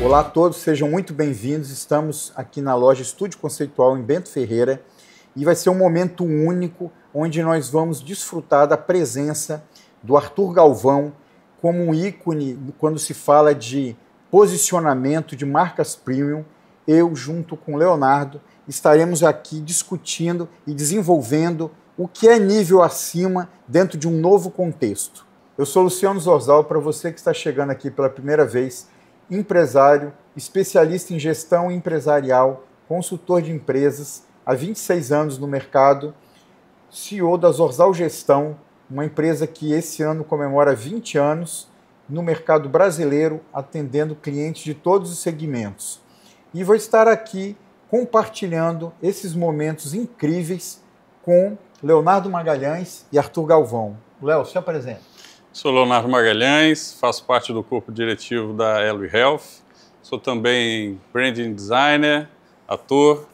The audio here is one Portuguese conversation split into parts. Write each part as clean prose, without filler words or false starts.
Olá a todos, sejam muito bem-vindos. Estamos aqui na loja Estúdio Conceitual em Bento Ferreira e vai ser um momento único onde nós vamos desfrutar da presença do Arthur Galvão como um ícone quando se fala de posicionamento de marcas premium. Eu, junto com o Leonardo, estaremos aqui discutindo e desenvolvendo o que é nível acima dentro de um novo contexto. Eu sou Luciano Zorzal, para você que está chegando aqui pela primeira vez, empresário, especialista em gestão empresarial, consultor de empresas, há 26 anos no mercado, CEO da Zorzal Gestão, uma empresa que esse ano comemora 20 anos no mercado brasileiro, atendendo clientes de todos os segmentos. E vou estar aqui compartilhando esses momentos incríveis com Leonardo Magalhães e Arthur Galvão. Léo, se apresenta. Sou Leonardo Magalhães, faço parte do corpo diretivo da Elo Health, sou também branding designer, ator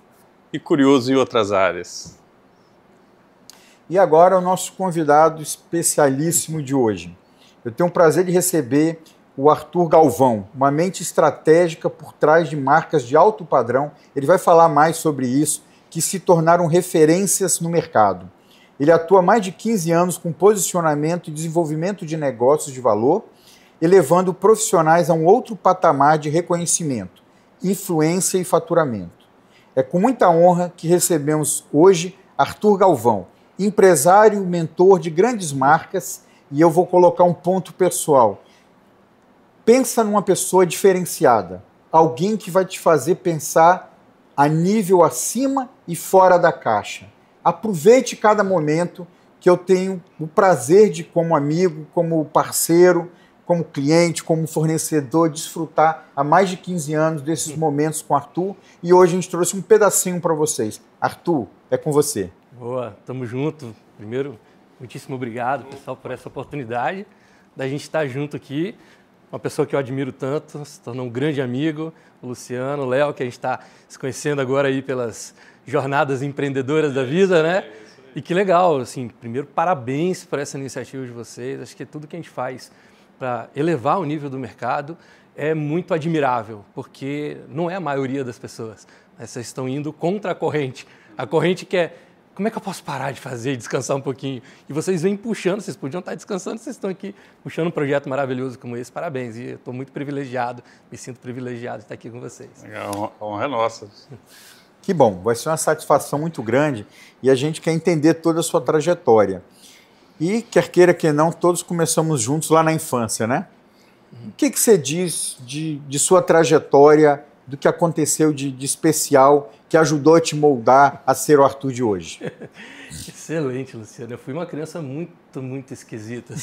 e curioso em outras áreas. E agora o nosso convidado especialíssimo de hoje. Eu tenho o prazer de receber o Arthur Galvão, uma mente estratégica por trás de marcas de alto padrão. Ele vai falar mais sobre isso, que se tornaram referências no mercado. Ele atua há mais de 15 anos com posicionamento e desenvolvimento de negócios de valor, elevando profissionais a um outro patamar de reconhecimento, influência e faturamento. É com muita honra que recebemos hoje Arthur Galvão, empresário e mentor de grandes marcas, e eu vou colocar um ponto pessoal. Pensa numa pessoa diferenciada, alguém que vai te fazer pensar a nível acima e fora da caixa. Aproveite cada momento que eu tenho o prazer de, como amigo, como parceiro, como cliente, como fornecedor, desfrutar há mais de 15 anos desses momentos com o Arthur. E hoje a gente trouxe um pedacinho para vocês. Arthur, é com você. Boa, tamo junto. Primeiro, muitíssimo obrigado, pessoal, por essa oportunidade da gente estar junto aqui. Uma pessoa que eu admiro tanto, se tornou um grande amigo, o Luciano, o Léo, que a gente está se conhecendo agora aí pelas jornadas empreendedoras da vida, né? E que legal, assim, primeiro, parabéns por essa iniciativa de vocês. Acho que tudo que a gente faz para elevar o nível do mercado é muito admirável, porque não é a maioria das pessoas. Vocês estão indo contra a corrente. A corrente que é, como é que eu posso parar de fazer e descansar um pouquinho? E vocês vêm puxando, vocês podiam estar descansando, vocês estão aqui puxando um projeto maravilhoso como esse. Parabéns, e eu estou muito privilegiado, me sinto privilegiado de estar aqui com vocês. A honra é nossa. Que bom, vai ser uma satisfação muito grande e a gente quer entender toda a sua trajetória. E, quer queira que não, todos começamos juntos lá na infância, né? O que você diz de sua trajetória, do que aconteceu de especial, que ajudou a te moldar a ser o Arthur de hoje? Excelente, Luciano. Eu fui uma criança muito esquisita.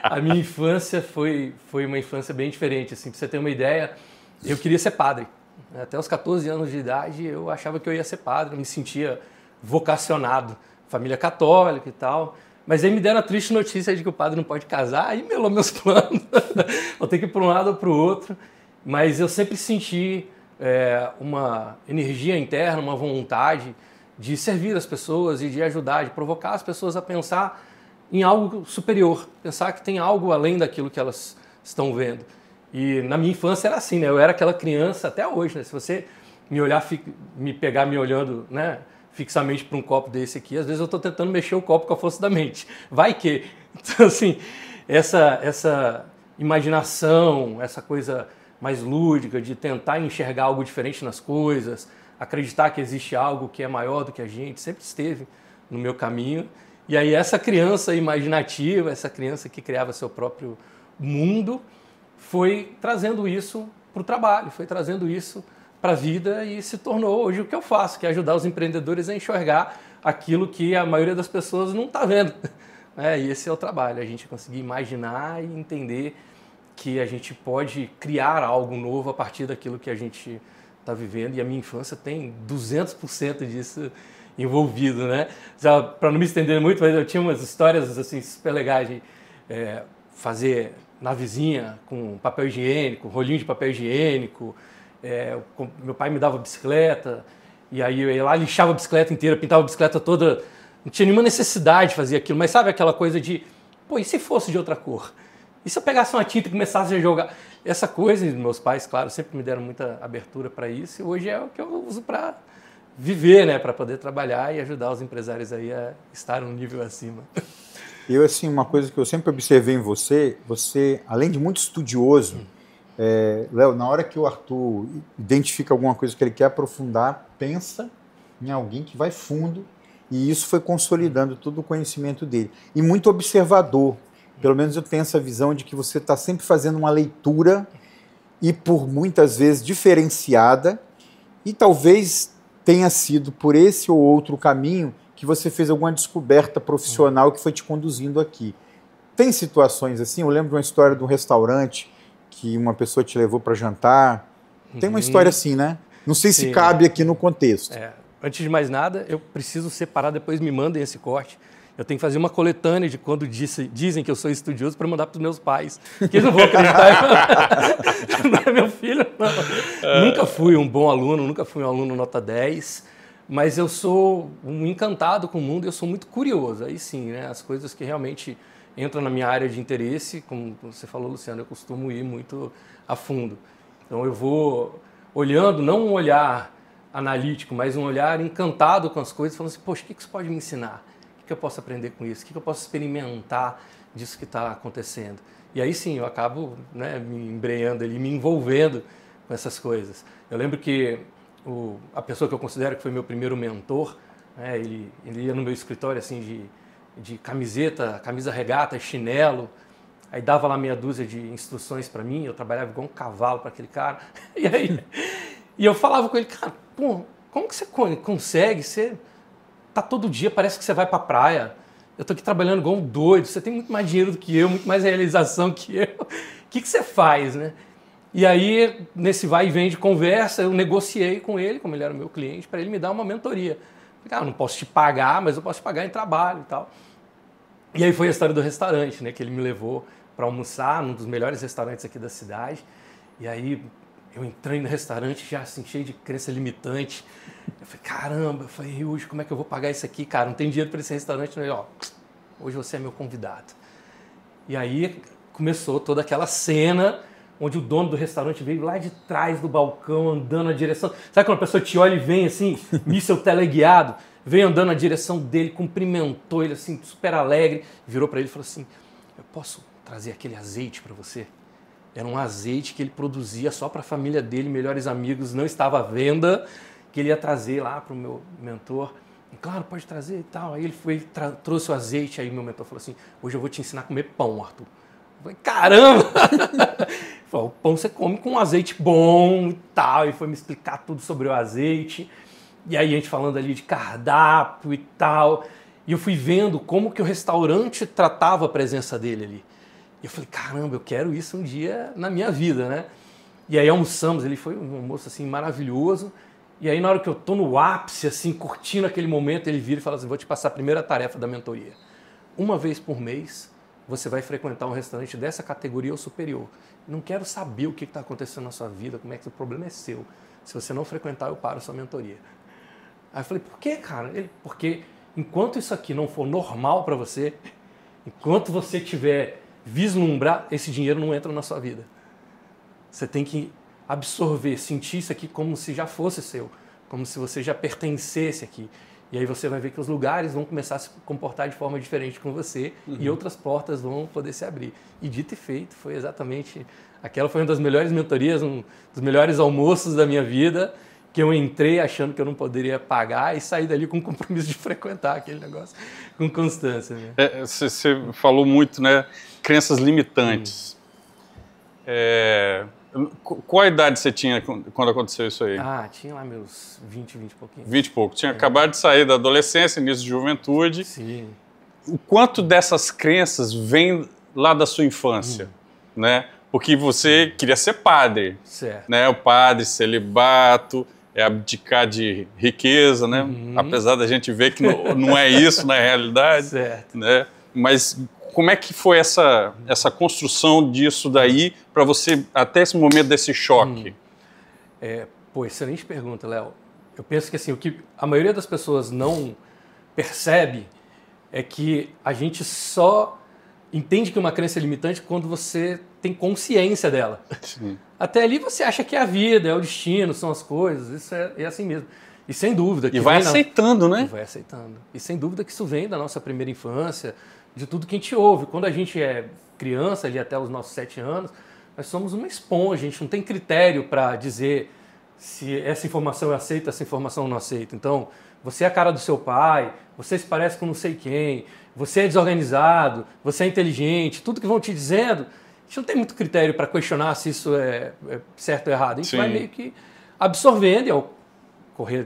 A minha infância foi uma infância bem diferente. Assim, para você ter uma ideia, eu queria ser padre. Até os 14 anos de idade eu achava que eu ia ser padre, eu me sentia vocacionado, família católica e tal. Mas aí me deram a triste notícia de que o padre não pode casar, aí melou meus planos. Vou ter que ir para um lado ou para o outro. Mas eu sempre senti uma energia interna, uma vontade de servir as pessoas e de ajudar, de provocar as pessoas a pensar em algo superior, pensar que tem algo além daquilo que elas estão vendo. E na minha infância era assim, né? Eu era aquela criança até hoje, né? Se você me olhar, me pegar me olhando, né, fixamente para um copo desse aqui, às vezes eu estou tentando mexer o copo com a força da mente. Vai que... Então, assim, essa imaginação, essa coisa mais lúdica de tentar enxergar algo diferente nas coisas, acreditar que existe algo que é maior do que a gente, sempre esteve no meu caminho. E aí essa criança imaginativa, essa criança que criava seu próprio mundo, foi trazendo isso para o trabalho, foi trazendo isso para a vida e se tornou hoje o que eu faço, que é ajudar os empreendedores a enxergar aquilo que a maioria das pessoas não está vendo. E esse é o trabalho, a gente conseguir imaginar e entender que a gente pode criar algo novo a partir daquilo que a gente está vivendo. E a minha infância tem 200% disso envolvido, né? Para não me estender muito, mas eu tinha umas histórias assim super legais de fazer na vizinha com papel higiênico, rolinho de papel higiênico. Meu pai me dava bicicleta, e aí eu ia lá, lixava a bicicleta inteira, pintava a bicicleta toda. Não tinha nenhuma necessidade de fazer aquilo, mas sabe aquela coisa de, pô, e se fosse de outra cor? E se eu pegasse uma tinta e começasse a jogar? Essa coisa, meus pais, claro, sempre me deram muita abertura para isso, e hoje é o que eu uso para viver, né? Para poder trabalhar e ajudar os empresários aí a estar um nível acima. Eu, assim, uma coisa que eu sempre observei em você, além de muito estudioso, Léo, na hora que o Arthur identifica alguma coisa que ele quer aprofundar, pensa em alguém que vai fundo, e isso foi consolidando todo o conhecimento dele. E muito observador. Pelo menos eu tenho essa visão de que você está sempre fazendo uma leitura e por muitas vezes diferenciada, e talvez tenha sido por esse ou outro caminho que você fez alguma descoberta profissional que foi te conduzindo aqui. Tem situações assim? Eu lembro de uma história de um restaurante que uma pessoa te levou para jantar. Tem uma história assim, né? Não sei se cabe aqui no contexto. Antes de mais nada, eu preciso separar, depois me mandem esse corte. Eu tenho que fazer uma coletânea de quando dizem que eu sou estudioso para mandar para os meus pais. Que eles não vão acreditar. Não é meu filho, não. Nunca fui um bom aluno, nunca fui um aluno nota 10, mas eu sou um encantado com o mundo, eu sou muito curioso. Aí sim, né, as coisas que realmente entram na minha área de interesse, como você falou, Luciano, eu costumo ir muito a fundo. Então eu vou olhando, não um olhar analítico, mas um olhar encantado com as coisas, falando assim, poxa, o que isso pode me ensinar? O que eu posso aprender com isso? O que eu posso experimentar disso que está acontecendo? E aí sim, eu acabo, né, me embrenhando ali, me envolvendo com essas coisas. Eu lembro que a pessoa que eu considero que foi meu primeiro mentor, né, ele ia no meu escritório assim de camiseta, camisa regata, chinelo, aí dava lá meia dúzia de instruções para mim, eu trabalhava igual um cavalo para aquele cara, e eu falava com ele, cara, pô, como que você consegue ser... Tá todo dia, parece que você vai pra praia. Eu tô aqui trabalhando igual um doido. Você tem muito mais dinheiro do que eu, muito mais realização que eu. O que você faz, né? E aí, nesse vai e vem de conversa, eu negociei com ele, como ele era meu cliente, para ele me dar uma mentoria. Falei, não posso te pagar, mas eu posso te pagar em trabalho e tal. E aí foi a história do restaurante, né? Que ele me levou para almoçar num dos melhores restaurantes aqui da cidade. E aí... eu entrei no restaurante já assim, cheio de crença limitante. Eu falei, caramba, hoje como é que eu vou pagar isso aqui, cara? Não tem dinheiro para esse restaurante. Ele, ó, hoje você é meu convidado. E aí começou toda aquela cena onde o dono do restaurante veio lá de trás do balcão, andando na direção... Sabe quando a pessoa te olha e vem assim, míssel teleguiado? Veio andando na direção dele, cumprimentou ele assim, super alegre. Virou para ele e falou assim, eu posso trazer aquele azeite para você? Era um azeite que ele produzia só para a família dele, melhores amigos, não estava à venda, que ele ia trazer lá para o meu mentor. E, claro, pode trazer e tal. Aí ele trouxe o azeite, aí meu mentor falou assim, hoje eu vou te ensinar a comer pão, Arthur. Eu falei, caramba! Falei, o pão você come com um azeite bom e tal. E foi me explicar tudo sobre o azeite. E aí a gente falando ali de cardápio e tal. E eu fui vendo como que o restaurante tratava a presença dele ali. E eu falei, caramba, eu quero isso um dia na minha vida, né? E aí almoçamos, ele foi um almoço assim maravilhoso. E aí na hora que eu tô no ápice, assim, curtindo aquele momento, ele vira e fala assim, vou te passar a primeira tarefa da mentoria. Uma vez por mês, você vai frequentar um restaurante dessa categoria ou superior. Não quero saber o que está acontecendo na sua vida, como é que o problema é seu. Se você não frequentar, eu paro a sua mentoria. Aí eu falei, por quê, cara? Porque enquanto isso aqui não for normal para você, enquanto você tiver vislumbrar, esse dinheiro não entra na sua vida. Você tem que absorver, sentir isso aqui como se já fosse seu, como se você já pertencesse aqui. E aí você vai ver que os lugares vão começar a se comportar de forma diferente com você e outras portas vão poder se abrir. E dito e feito, foi exatamente... Aquela foi uma das melhores mentorias, um dos melhores almoços da minha vida, que eu entrei achando que eu não poderia pagar e saí dali com o compromisso de frequentar aquele negócio com constância. Né? Você falou muito, né? Crenças limitantes. Qual a idade você tinha quando aconteceu isso aí? Tinha lá meus 20 e pouquinho. 20 e pouco. Tinha acabado de sair da adolescência, início de juventude. Sim. O quanto dessas crenças vem lá da sua infância, né? Porque você queria ser padre, certo. Né? O padre, celibato, abdicar de riqueza, né? Apesar da gente ver que não é isso na realidade, certo. Né? Mas como é que foi essa construção disso daí para você, até esse momento desse choque? Excelente pergunta, Léo. Eu penso que assim, o que a maioria das pessoas não percebe é que a gente só entende que uma crença é limitante quando você tem consciência dela. Sim. Até ali você acha que é a vida, é o destino, são as coisas, isso é assim mesmo. E sem dúvida... E vai aceitando, né? E vai aceitando. E sem dúvida que isso vem da nossa primeira infância, de tudo que a gente ouve. Quando a gente é criança, ali até os nossos 7 anos, nós somos uma esponja, a gente não tem critério para dizer se essa informação eu aceito, essa informação eu não aceito. Então, você é a cara do seu pai, você se parece com não sei quem, você é desorganizado, você é inteligente, tudo que vão te dizendo, a gente não tem muito critério para questionar se isso é certo ou errado. A gente vai meio que absorvendo e ao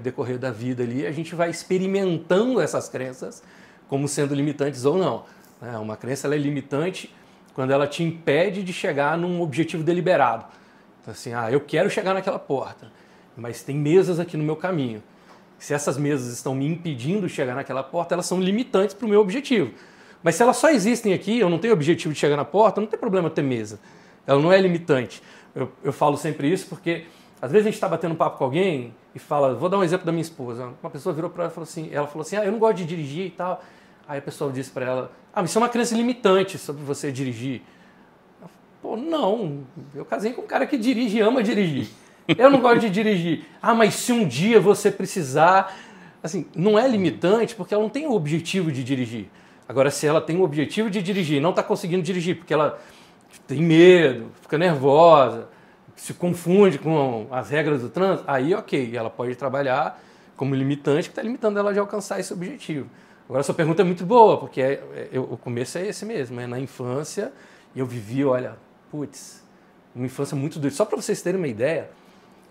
decorrer da vida ali, a gente vai experimentando essas crenças como sendo limitantes ou não. Uma crença ela é limitante quando ela te impede de chegar num objetivo deliberado. Então, assim, eu quero chegar naquela porta, mas tem mesas aqui no meu caminho. Se essas mesas estão me impedindo de chegar naquela porta, elas são limitantes para o meu objetivo. Mas se elas só existem aqui, eu não tenho objetivo de chegar na porta, não tem problema ter mesa. Ela não é limitante. Eu falo sempre isso porque, às vezes, a gente está batendo um papo com alguém e fala... Vou dar um exemplo da minha esposa. Uma pessoa virou para ela e falou assim, eu não gosto de dirigir e tal. Aí a pessoa disse para ela, mas isso é uma crença limitante sobre você dirigir. Pô, não. Eu casei com um cara que dirige e ama dirigir. Eu não gosto de dirigir. Mas se um dia você precisar... Assim, não é limitante porque ela não tem o objetivo de dirigir. Agora, se ela tem o objetivo de dirigir e não está conseguindo dirigir porque ela tem medo, fica nervosa, se confunde com as regras do trânsito, aí ok, ela pode trabalhar como limitante que está limitando ela de alcançar esse objetivo. Agora, sua pergunta é muito boa, porque o começo é esse mesmo. Na infância, eu vivi, uma infância muito doida. Só para vocês terem uma ideia,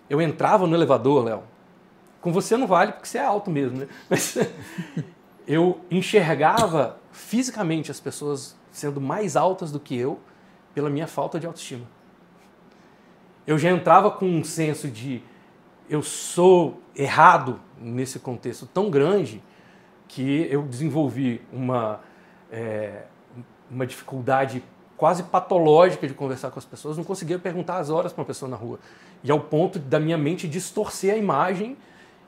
eu entrava no elevador, Léo, com você não vale porque você é alto mesmo, né? Mas eu enxergava fisicamente as pessoas sendo mais altas do que eu pela minha falta de autoestima. Eu já entrava com um senso de eu sou errado nesse contexto tão grande que eu desenvolvi uma dificuldade quase patológica de conversar com as pessoas, não conseguia perguntar as horas para uma pessoa na rua. E ao ponto da minha mente distorcer a imagem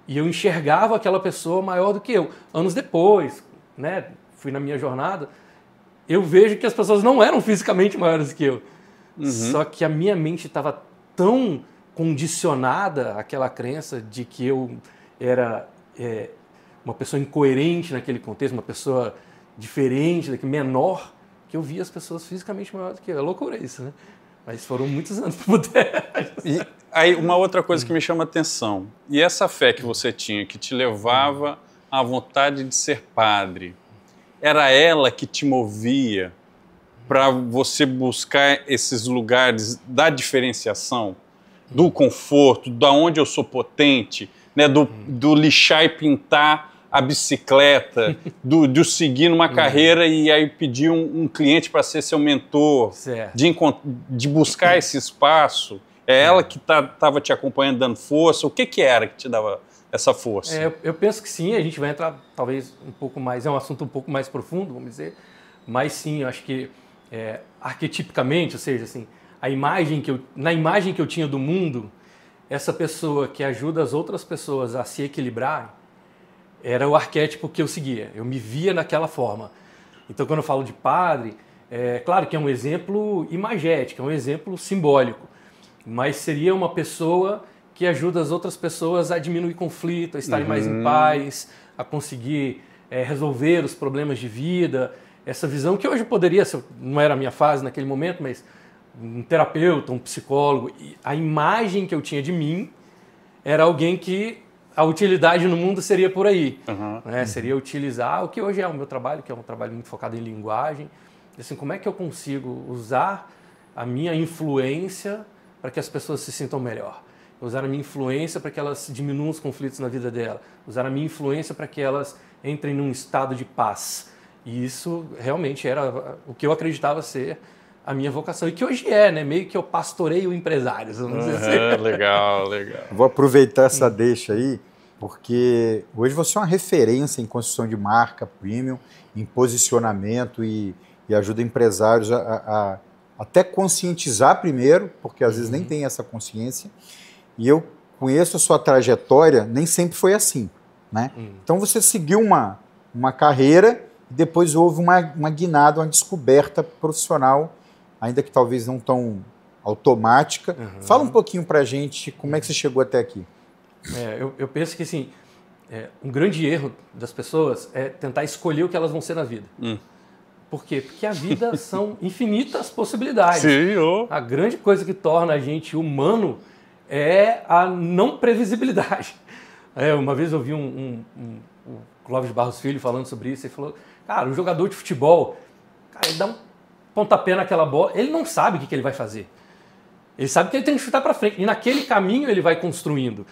e eu enxergava aquela pessoa maior do que eu. Anos depois, né, fui na minha jornada, eu vejo que as pessoas não eram fisicamente maiores que eu. Só que a minha mente estava tão condicionada àquela crença de que eu era uma pessoa incoerente naquele contexto, uma pessoa diferente, menor, que eu via as pessoas fisicamente maiores do que eu. É loucura isso, né? Mas foram muitos anos para poder... E aí, uma outra coisa que me chama a atenção, e essa fé que você tinha, que te levava à vontade de ser padre, era ela que te movia para você buscar esses lugares da diferenciação, do conforto, da onde eu sou potente, né, do lixar e pintar a bicicleta, de seguir numa carreira e aí pedir um cliente para ser seu mentor, de buscar esse espaço. É ela que estava te acompanhando, dando força? O que era que te dava essa força? Eu penso que sim, a gente vai entrar talvez um pouco mais, é um assunto um pouco mais profundo, vamos dizer, mas sim, eu acho que arquetipicamente, ou seja, assim, na imagem que eu tinha do mundo, essa pessoa que ajuda as outras pessoas a se equilibrar era o arquétipo que eu seguia, eu me via naquela forma. Então, quando eu falo de padre, claro que é um exemplo imagético, é um exemplo simbólico, mas seria uma pessoa que ajuda as outras pessoas a diminuir conflito, a estarem mais em paz, a conseguir resolver os problemas de vida. Essa visão que hoje poderia ser, não era a minha fase naquele momento, mas um terapeuta, um psicólogo. E a imagem que eu tinha de mim era alguém que a utilidade no mundo seria por aí. Né? Seria utilizar o que hoje é o meu trabalho, que é um trabalho muito focado em linguagem. Assim, como é que eu consigo usar a minha influência para que as pessoas se sintam melhor? Usar a minha influência para que elas diminuam os conflitos na vida dela. Usar a minha influência para que elas entrem num estado de paz. E isso realmente era o que eu acreditava ser a minha vocação. E que hoje né? Meio que eu pastoreio empresários, vamos dizer assim. Legal, legal. Vou aproveitar essa deixa aí, porque hoje você é uma referência em construção de marca premium, em posicionamento e ajuda empresários a até conscientizar primeiro, porque às vezes nem tem essa consciência. E eu conheço a sua trajetória, nem sempre foi assim, né? Então você seguiu uma carreira e depois houve uma guinada, uma descoberta profissional, ainda que talvez não tão automática. Fala um pouquinho pra gente como é que você chegou até aqui. Eu penso que assim, um grande erro das pessoas é tentar escolher o que elas vão ser na vida. Por quê? Porque a vida são infinitas possibilidades. Sim, A grande coisa que torna a gente humano é a não previsibilidade. Uma vez eu vi o Clóvis Barros Filho falando sobre isso, ele falou, cara, um jogador de futebol, cara, ele dá um pontapé naquela bola, ele não sabe o que ele vai fazer. Ele sabe que ele tem que chutar para frente, e naquele caminho ele vai construindo.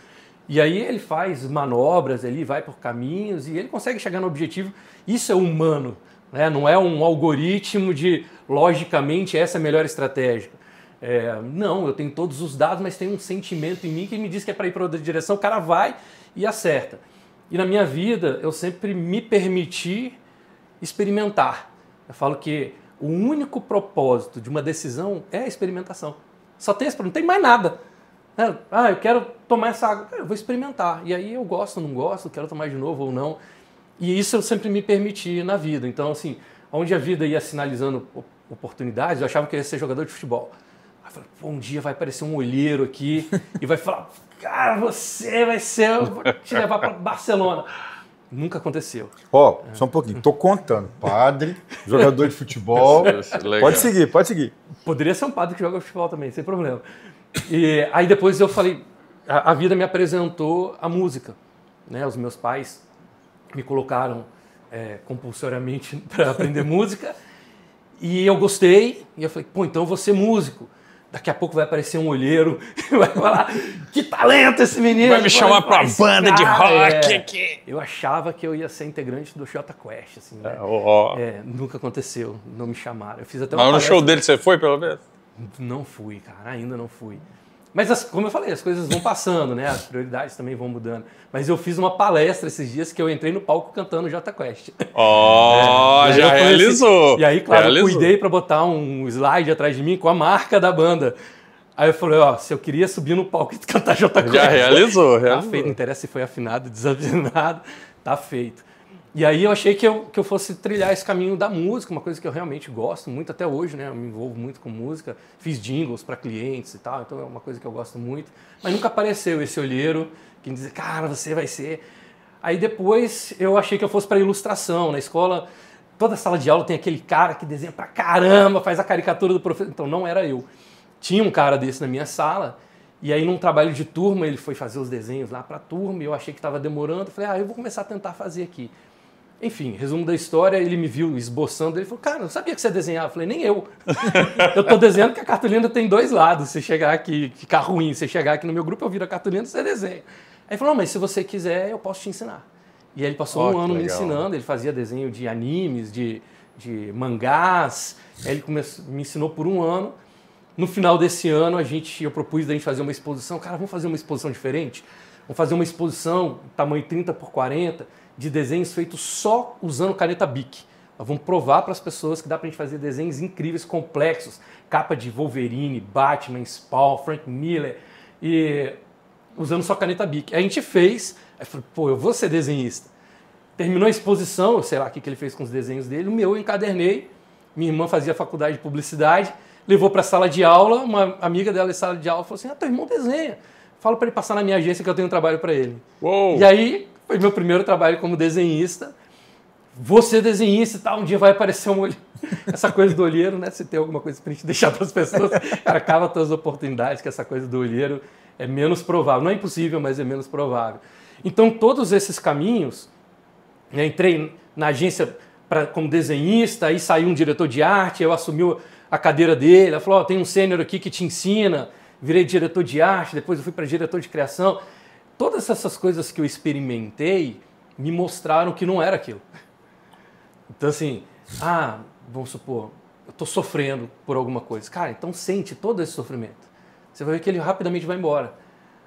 E aí ele faz manobras, ele vai por caminhos, e ele consegue chegar no objetivo. Isso é humano, né? Não é um algoritmo de, logicamente, essa é a melhor estratégia. Não, eu tenho todos os dados, mas tem um sentimento em mim que me diz que é para ir para outra direção, o cara vai e acerta. E na minha vida, eu sempre me permiti experimentar. Eu falo que o único propósito de uma decisão é a experimentação. Só tem esse, não tem mais nada. Eu quero tomar essa água, eu vou experimentar. E aí eu gosto, não gosto, quero tomar de novo ou não. E isso eu sempre me permiti na vida. Então, assim, onde a vida ia sinalizando oportunidades, eu achava que eu ia ser jogador de futebol. Aí eu falei, um dia vai aparecer um olheiro aqui e vai falar, cara, você vai ser, eu vou te levar para Barcelona. Nunca aconteceu. Só um pouquinho. Tô contando. Padre, jogador de futebol. Pode seguir. Poderia ser um padre que joga futebol também, sem problema. E aí depois eu falei, a vida me apresentou a música. Né? Os meus pais me colocaram compulsoriamente para aprender música. E eu gostei. E eu falei, então eu vou ser músico. Daqui a pouco vai aparecer um olheiro e vai falar, que talento esse menino! Vai me chamar pra banda de rock aqui! Eu achava que eu ia ser integrante do Jota Quest, assim, né? Nunca aconteceu, não me chamaram. Eu fiz até uma palestra. No show dele você foi, pelo menos? Não fui, cara, ainda não fui. Mas, como eu falei, as coisas vão passando, né? As prioridades também vão mudando. Mas eu fiz uma palestra esses dias que eu entrei no palco cantando Jota Quest. Já realizou! Assim, e aí, claro, eu cuidei para botar um slide atrás de mim com a marca da banda. Aí eu falei, se eu queria subir no palco e cantar Jota Quest... Já realizou. Tá feito, não interessa se foi afinado, desafinado, tá feito. E aí eu achei que eu fosse trilhar esse caminho da música, uma coisa que eu realmente gosto muito até hoje, né? Eu me envolvo muito com música, fiz jingles para clientes e tal, então é uma coisa que eu gosto muito. Mas nunca apareceu esse olheiro que me dizia, cara, você vai ser... Aí depois eu achei que eu fosse para ilustração. Na escola, toda sala de aula tem aquele cara que desenha pra caramba, faz a caricatura do professor. Então não era eu. Tinha um cara desse na minha sala, e aí num trabalho de turma ele foi fazer os desenhos lá para a turma, e eu achei que estava demorando, falei, eu vou começar a tentar fazer aqui. Enfim, resumo da história, ele me viu esboçando, ele falou, cara, eu sabia que você desenhava. Eu falei, nem eu. Eu tô desenhando que a cartolina tem dois lados. Se chegar aqui, ficar ruim, se chegar aqui no meu grupo, eu viro a cartolina e você desenha. Aí ele falou, mas se você quiser, eu posso te ensinar. E aí ele passou um ano me ensinando, ele fazia desenho de animes, de mangás, aí ele me ensinou por um ano. No final desse ano, eu propus da gente fazer uma exposição. Cara, vamos fazer uma exposição diferente? Vamos fazer uma exposição, tamanho 30 por 40, de desenhos feitos só usando caneta Bic. Nós vamos provar para as pessoas que dá para a gente fazer desenhos incríveis, complexos. Capa de Wolverine, Batman, Spawn, Frank Miller, e usando só caneta Bic. Aí a gente fez, aí eu falei, eu vou ser desenhista. Terminou a exposição, eu sei lá o que ele fez com os desenhos dele, o meu eu encadernei, minha irmã fazia faculdade de publicidade, levou para a sala de aula, uma amiga dela em sala de aula falou assim, teu irmão desenha. Fala para ele passar na minha agência que eu tenho um trabalho para ele. Uou. E aí, foi meu primeiro trabalho como desenhista. Vou ser desenhista e tal, um dia vai aparecer um olheiro. Essa coisa do olheiro, né? Se tem alguma coisa pra gente deixar para as pessoas, cara, acaba todas as oportunidades, que essa coisa do olheiro é menos provável. Não é impossível, mas é menos provável. Então, todos esses caminhos, né, entrei na agência como desenhista, aí saiu um diretor de arte, eu assumi a cadeira dele, ela falou, tem um sênior aqui que te ensina, virei diretor de arte, depois eu fui para diretor de criação. Todas essas coisas que eu experimentei me mostraram que não era aquilo. Então assim, vamos supor, eu estou sofrendo por alguma coisa. Cara, então sente todo esse sofrimento. Você vai ver que ele rapidamente vai embora.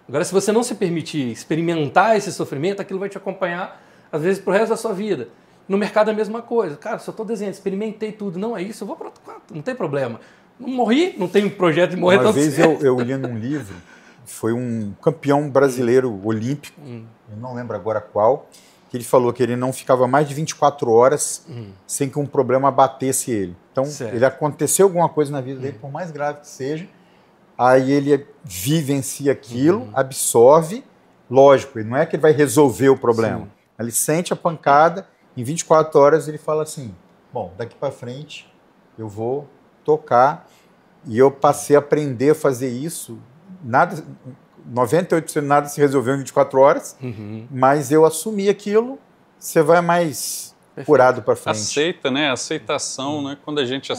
Agora, se você não se permitir experimentar esse sofrimento, aquilo vai te acompanhar, às vezes, pro resto da sua vida. No mercado é a mesma coisa. Cara, se eu estou desenhando, experimentei tudo, não é isso, eu vou para outro canto, não tem problema. Não morri, não tenho projeto de morrer tão cedo. Uma vez eu li num livro, foi um campeão brasileiro olímpico, eu não lembro agora qual, que ele falou que ele não ficava mais de 24 horas sem que um problema abatesse ele. Então, ele aconteceu alguma coisa na vida dele, por mais grave que seja, aí ele vivencia aquilo, absorve, lógico, não é que ele vai resolver o problema. Sim. Ele sente a pancada, em 24 horas ele fala assim, bom, daqui para frente eu vou tocar, e eu passei a aprender a fazer isso, 98% nada se resolveu em 24 horas, mas eu assumi aquilo, você vai mais curado para frente. Aceita, né? Aceitação, né? Quando a gente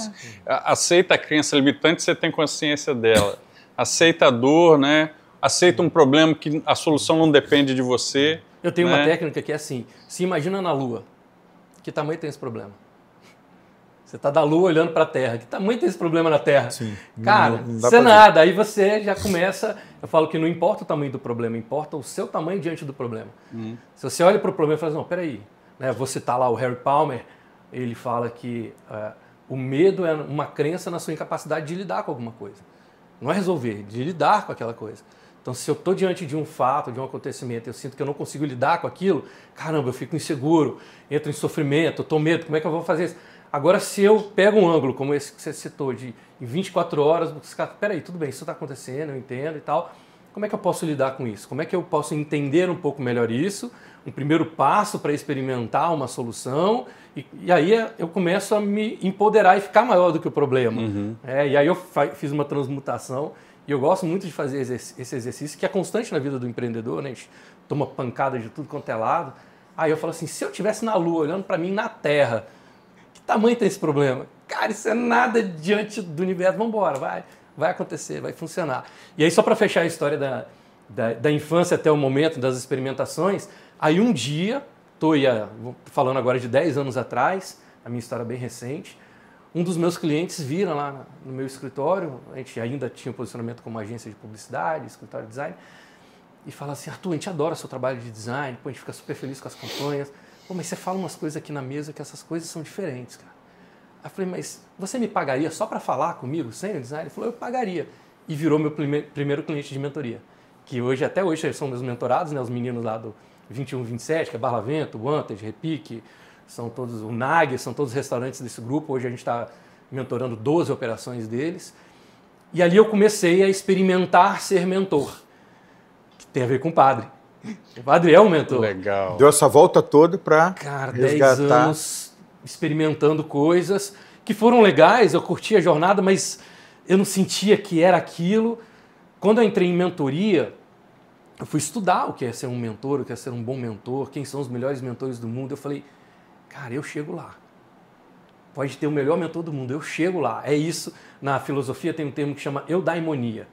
aceita a crença limitante, você tem consciência dela. Aceita a dor, né? Aceita um problema que a solução não depende de você. Eu tenho uma técnica que é assim, se imagina na Lua, que tamanho tem esse problema? Você está da Lua olhando para a Terra. Que tamanho tem esse problema na Terra? Sim. Cara, isso é nada. Aí você já começa... Eu falo que não importa o tamanho do problema, importa o seu tamanho diante do problema. Se você olha para o problema e fala assim, não, peraí. Né, vou citar lá o Harry Palmer, ele fala que o medo é uma crença na sua incapacidade de lidar com alguma coisa. Não é resolver, de lidar com aquela coisa. Então, se eu estou diante de um fato, de um acontecimento, eu sinto que eu não consigo lidar com aquilo, caramba, eu fico inseguro, entro em sofrimento, eu estou medo, como é que eu vou fazer isso? Agora, se eu pego um ângulo como esse que você citou, de em 24 horas, peraí, tudo bem, isso está acontecendo, eu entendo e tal, como é que eu posso lidar com isso? Como é que eu posso entender um pouco melhor isso? Um primeiro passo para experimentar uma solução, e aí eu começo a me empoderar e ficar maior do que o problema. E aí eu fiz uma transmutação, e eu gosto muito de fazer esse exercício, que é constante na vida do empreendedor, né? A gente toma pancada de tudo quanto é lado. Aí eu falo assim, se eu estivesse na Lua, olhando para mim na Terra, tamanho tem esse problema? Cara, isso é nada diante do universo. Vamos embora, vai acontecer, vai funcionar. E aí, só para fechar a história da infância até o momento das experimentações, aí um dia, estou falando agora de 10 anos atrás, a minha história é bem recente, um dos meus clientes viram lá no meu escritório, a gente ainda tinha um posicionamento como agência de publicidade, escritório de design, e fala assim, Arthur, a gente adora o seu trabalho de design, pô, a gente fica super feliz com as campanhas, pô, mas você fala umas coisas aqui na mesa que essas coisas são diferentes, cara. Aí eu falei, mas você me pagaria só para falar comigo, sem o design? Ele falou, eu pagaria. E virou meu primeiro cliente de mentoria. Que hoje, até hoje, são meus mentorados, né? Os meninos lá do 2127, que é Barlavento, Wanted, Repique, são todos, o NAG, são todos os restaurantes desse grupo. Hoje a gente está mentorando 12 operações deles. E ali eu comecei a experimentar ser mentor, que tem a ver com o padre. O padre é um mentor. Legal. Deu essa volta toda para resgatar. 10 anos experimentando coisas que foram legais, eu curti a jornada, mas eu não sentia que era aquilo. Quando eu entrei em mentoria, eu fui estudar o que é ser um mentor, o que é ser um bom mentor, quem são os melhores mentores do mundo. Eu falei, cara, eu chego lá. Pode ter o melhor mentor do mundo, eu chego lá. É isso. Na filosofia tem um termo que chama eudaimonia.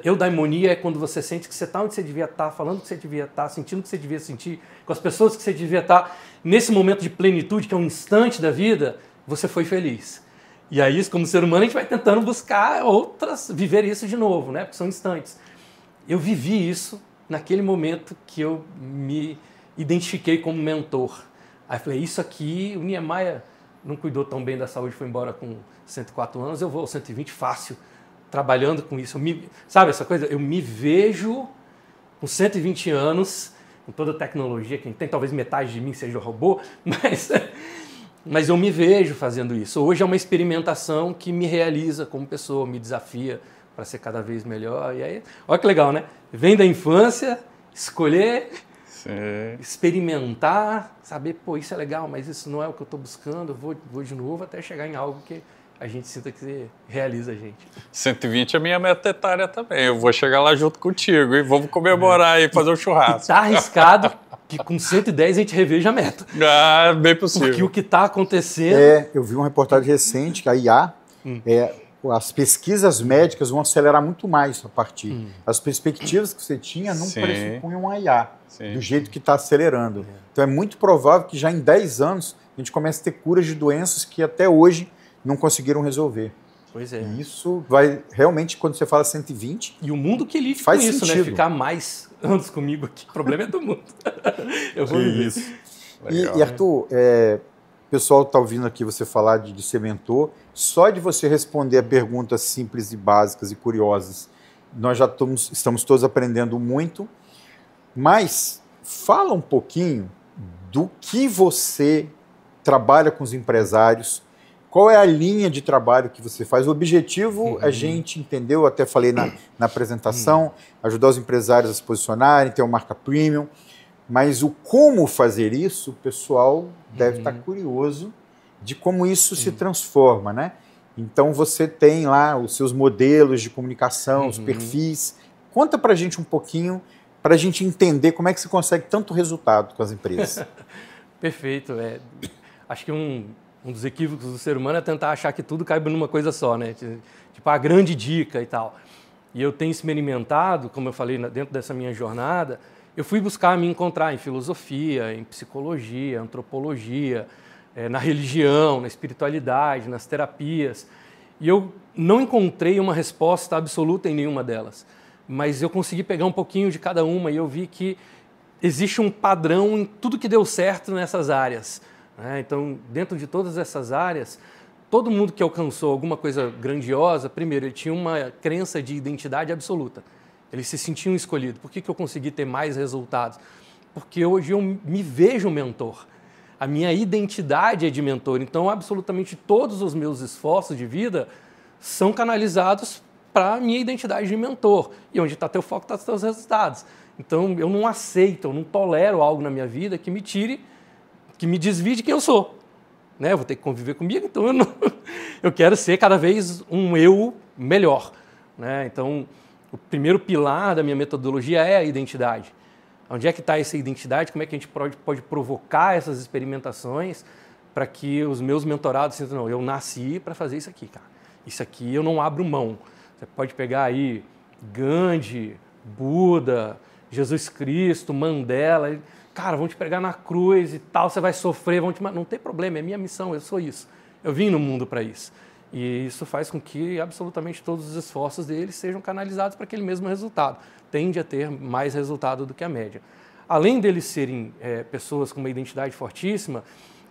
Eudaimonia é quando você sente que você está onde você devia estar, falando o que você devia estar, sentindo o que você devia sentir, com as pessoas que você devia estar. Nesse momento de plenitude, que é um instante da vida, você foi feliz. E aí, como ser humano, a gente vai tentando buscar viver isso de novo, né? Porque são instantes. Eu vivi isso naquele momento que eu me identifiquei como mentor. Aí eu falei, isso aqui, o Niemeyer não cuidou tão bem da saúde, foi embora com 104 anos, eu vou aos 120 fácil, trabalhando com isso. Sabe essa coisa? Eu me vejo com 120 anos, com toda a tecnologia que tem, talvez metade de mim seja robô, mas eu me vejo fazendo isso. Hoje é uma experimentação que me realiza como pessoa, me desafia para ser cada vez melhor. E aí, olha que legal, né? Vem da infância, escolher, experimentar, saber, pô, isso é legal, mas isso não é o que eu estou buscando, eu vou de novo até chegar em algo que a gente sinta que realiza a gente. 120 é a minha meta etária também. Eu vou chegar lá junto contigo e vamos comemorar e fazer um churrasco. Está arriscado que com 110 a gente reveja a meta. Ah, bem possível. Porque o que está acontecendo... eu vi uma reportagem recente que a IA, as pesquisas médicas vão acelerar muito mais a partir. As perspectivas que você tinha não pressupunham a IA, do jeito que está acelerando. Então é muito provável que já em 10 anos a gente comece a ter curas de doenças que até hoje não conseguiram resolver. Pois é. E isso vai, realmente, quando você fala 120... E o mundo que lide faz com isso, sentido. né? Ficar mais anos comigo aqui. O problema é do mundo. Eu vou viver isso. E Arthur, o pessoal está ouvindo aqui você falar de ser mentor. Só de você responder a perguntas simples e básicas e curiosas, nós já estamos todos aprendendo muito. Mas fala um pouquinho do que você trabalha com os empresários, qual é a linha de trabalho que você faz. O objetivo, a gente entendeu, até falei na apresentação, ajudar os empresários a se posicionarem, ter uma marca premium, mas o como fazer isso, o pessoal deve estar curioso de como isso se transforma, né? Então você tem lá os seus modelos de comunicação, os perfis. Conta pra gente um pouquinho, para a gente entender como é que você consegue tanto resultado com as empresas. Perfeito. Acho que um dos equívocos do ser humano é tentar achar que tudo cai numa coisa só, né? Tipo, a grande dica e tal. E eu tenho experimentado, como eu falei, dentro dessa minha jornada, eu fui buscar me encontrar em filosofia, em psicologia, antropologia, na religião, na espiritualidade, nas terapias. E eu não encontrei uma resposta absoluta em nenhuma delas. Mas eu consegui pegar um pouquinho de cada uma e eu vi que existe um padrão em tudo que deu certo nessas áreas. Então, dentro de todas essas áreas, todo mundo que alcançou alguma coisa grandiosa, primeiro, ele tinha uma crença de identidade absoluta. Eles se sentiam escolhidos. Por que eu consegui ter mais resultados? Porque hoje eu me vejo mentor. A minha identidade é de mentor. Então, absolutamente todos os meus esforços de vida são canalizados para a minha identidade de mentor. E onde está teu foco, está os teus resultados. Então, eu não aceito, eu não tolero algo na minha vida que me tire, que me desvie de quem eu sou. Né? Eu vou ter que conviver comigo, então eu quero ser cada vez um eu melhor. Né? Então, o primeiro pilar da minha metodologia é a identidade. Onde é que está essa identidade? Como é que a gente pode provocar essas experimentações para que os meus mentorados sintam, não, eu nasci para fazer isso aqui, cara. Isso aqui eu não abro mão. Você pode pegar aí Gandhi, Buda, Jesus Cristo, Mandela. Cara, vão te pregar na cruz e tal, você vai sofrer, não tem problema, é minha missão, eu sou isso. Eu vim no mundo para isso. E isso faz com que absolutamente todos os esforços deles sejam canalizados para aquele mesmo resultado. Tende a ter mais resultado do que a média. Além deles serem pessoas com uma identidade fortíssima,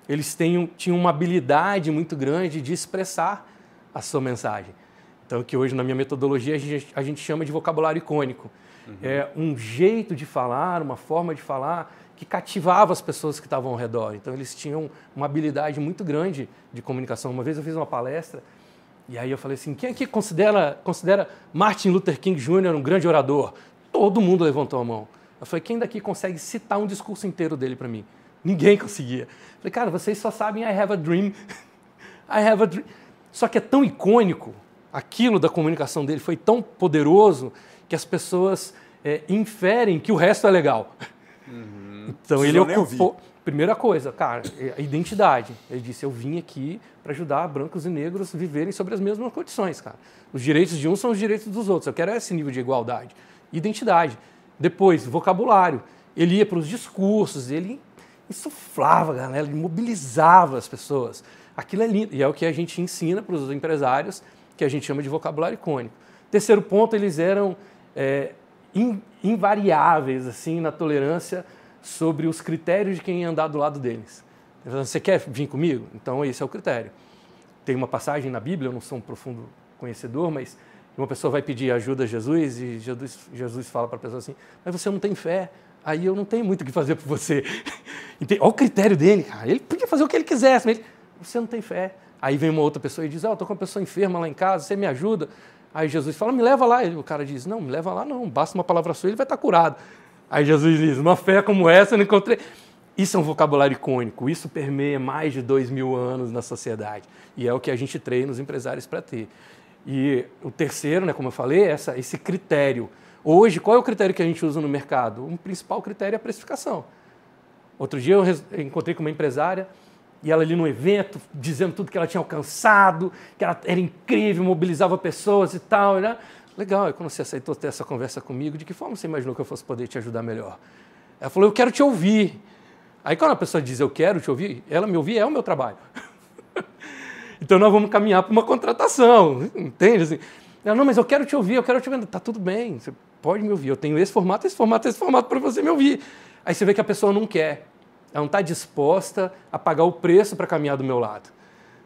eles tinham uma habilidade muito grande de expressar a sua mensagem. Então, que hoje na minha metodologia a gente chama de vocabulário icônico. É um jeito de falar, uma forma de falar que cativava as pessoas que estavam ao redor. Então, eles tinham uma habilidade muito grande de comunicação. Uma vez eu fiz uma palestra e aí eu falei assim, quem aqui considera Martin Luther King Jr. um grande orador? Todo mundo levantou a mão. Eu falei, quem daqui consegue citar um discurso inteiro dele para mim? Ninguém conseguia. Eu falei, cara, vocês só sabem I have a dream. I have a dream. Só que é tão icônico, aquilo da comunicação dele foi tão poderoso que as pessoas inferem que o resto é legal. Então ele ocupou... Primeira coisa, cara, a identidade. Ele disse, eu vim aqui para ajudar brancos e negros a viverem sobre as mesmas condições, cara. Os direitos de uns são os direitos dos outros. Eu quero esse nível de igualdade. Identidade. Depois, vocabulário. Ele ia para os discursos, ele insuflava a galera, ele mobilizava as pessoas. Aquilo é lindo. E é o que a gente ensina para os empresários, que a gente chama de vocabulário icônico. Terceiro ponto, eles eram invariáveis assim, na tolerância sobre os critérios de quem ia andar do lado deles. Você quer vir comigo? Então esse é o critério. Tem uma passagem na Bíblia, eu não sou um profundo conhecedor, mas uma pessoa vai pedir ajuda a Jesus e Jesus fala para a pessoa assim, mas você não tem fé, aí eu não tenho muito o que fazer por você. Olha o critério dele, cara. Ele podia fazer o que ele quisesse, mas você não tem fé. Aí vem uma outra pessoa e diz, estou com uma pessoa enferma lá em casa, você me ajuda? Aí Jesus fala, me leva lá. O cara diz, não, me leva lá não, basta uma palavra sua, ele vai estar curado. Aí Jesus diz, uma fé como essa eu não encontrei. Isso é um vocabulário icônico, isso permeia mais de 2000 anos na sociedade. E é o que a gente treina os empresários para ter. E o terceiro, né, como eu falei, é esse critério. Hoje, qual é o critério que a gente usa no mercado? O principal critério é a precificação. Outro dia eu encontrei com uma empresária e ela ali no evento, dizendo tudo que ela tinha alcançado, que ela era incrível, mobilizava pessoas e tal, né? Legal, e quando você aceitou ter essa conversa comigo, de que forma você imaginou que eu fosse poder te ajudar melhor? Ela falou, eu quero te ouvir. Aí quando a pessoa diz eu quero te ouvir, ela me ouvir é o meu trabalho. Então nós vamos caminhar para uma contratação, entende? Assim, ela, não, mas eu quero te ouvir, Tá tudo bem, você pode me ouvir, eu tenho esse formato para você me ouvir. Aí você vê que a pessoa não quer, ela não está disposta a pagar o preço para caminhar do meu lado.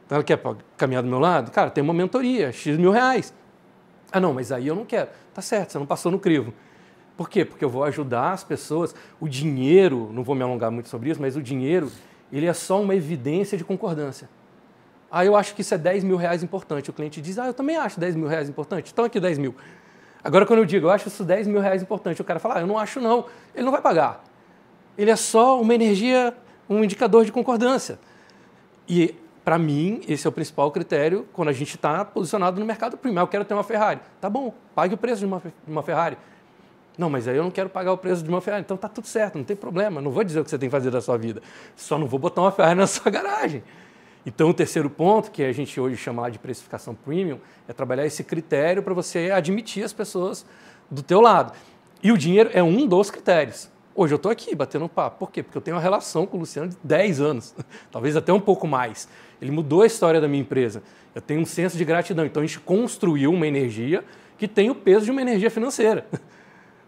Então ela quer caminhar do meu lado? Cara, tem uma mentoria, X mil reais. Ah, não, mas aí eu não quero. Tá certo, você não passou no crivo. Por quê? Porque eu vou ajudar as pessoas. O dinheiro, não vou me alongar muito sobre isso, mas o dinheiro, ele é só uma evidência de concordância. Eu acho que isso é 10 mil reais importante. O cliente diz, eu também acho 10 mil reais importante. Então aqui 10 mil. Agora quando eu digo, eu acho isso 10 mil reais importante, o cara fala, eu não acho não. Ele não vai pagar. Ele é só uma energia, um indicador de concordância. E para mim, esse é o principal critério quando a gente está posicionado no mercado premium. Eu quero ter uma Ferrari. Tá bom, pague o preço de uma Ferrari. Não, mas aí eu não quero pagar o preço de uma Ferrari. Então tá tudo certo, não tem problema. Não vou dizer o que você tem que fazer da sua vida. Só não vou botar uma Ferrari na sua garagem. Então o terceiro ponto, que a gente hoje chama lá de precificação premium, é trabalhar esse critério para você admitir as pessoas do teu lado. E o dinheiro é um dos critérios. Hoje eu estou aqui batendo um papo. Por quê? Porque eu tenho uma relação com o Luciano de 10 anos, talvez até um pouco mais. Ele mudou a história da minha empresa. Eu tenho um senso de gratidão. Então a gente construiu uma energia que tem o peso de uma energia financeira.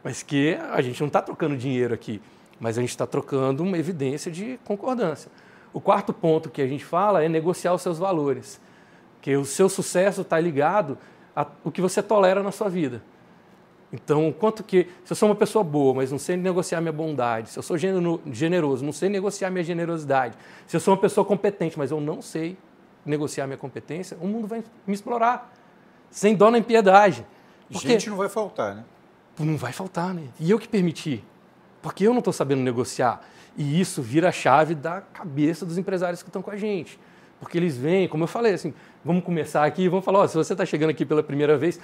Mas que a gente não está trocando dinheiro aqui, mas a gente está trocando uma evidência de concordância. O quarto ponto que a gente fala é negociar os seus valores, que o seu sucesso está ligado ao que você tolera na sua vida. Então, se eu sou uma pessoa boa, mas não sei negociar minha bondade, se eu sou generoso, não sei negociar minha generosidade, se eu sou uma pessoa competente, mas eu não sei negociar minha competência, o mundo vai me explorar, sem dó nem piedade. Gente não vai faltar, né? Não vai faltar, né? E eu que permiti, porque eu não estou sabendo negociar. E isso vira a chave da cabeça dos empresários que estão com a gente. Porque eles vêm, como eu falei, assim, vamos começar aqui, vamos falar, se você está chegando aqui pela primeira vez,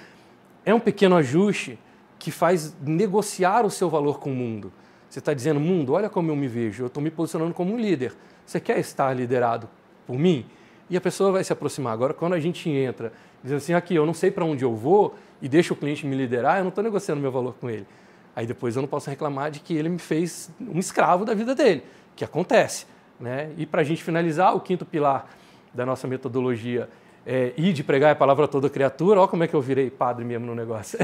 é um pequeno ajuste que faz negociar o seu valor com o mundo. Você está dizendo, mundo, olha como eu me vejo, eu estou me posicionando como um líder. Você quer estar liderado por mim? E a pessoa vai se aproximar. Agora, quando a gente entra, dizendo assim, aqui, eu não sei para onde eu vou, e deixa o cliente me liderar, eu não estou negociando meu valor com ele. Aí depois eu não posso reclamar de que ele me fez um escravo da vida dele, que acontece, né? E para a gente finalizar, o quinto pilar da nossa metodologia é ir de pregar a palavra a toda criatura. Olha como é que eu virei padre mesmo no negócio.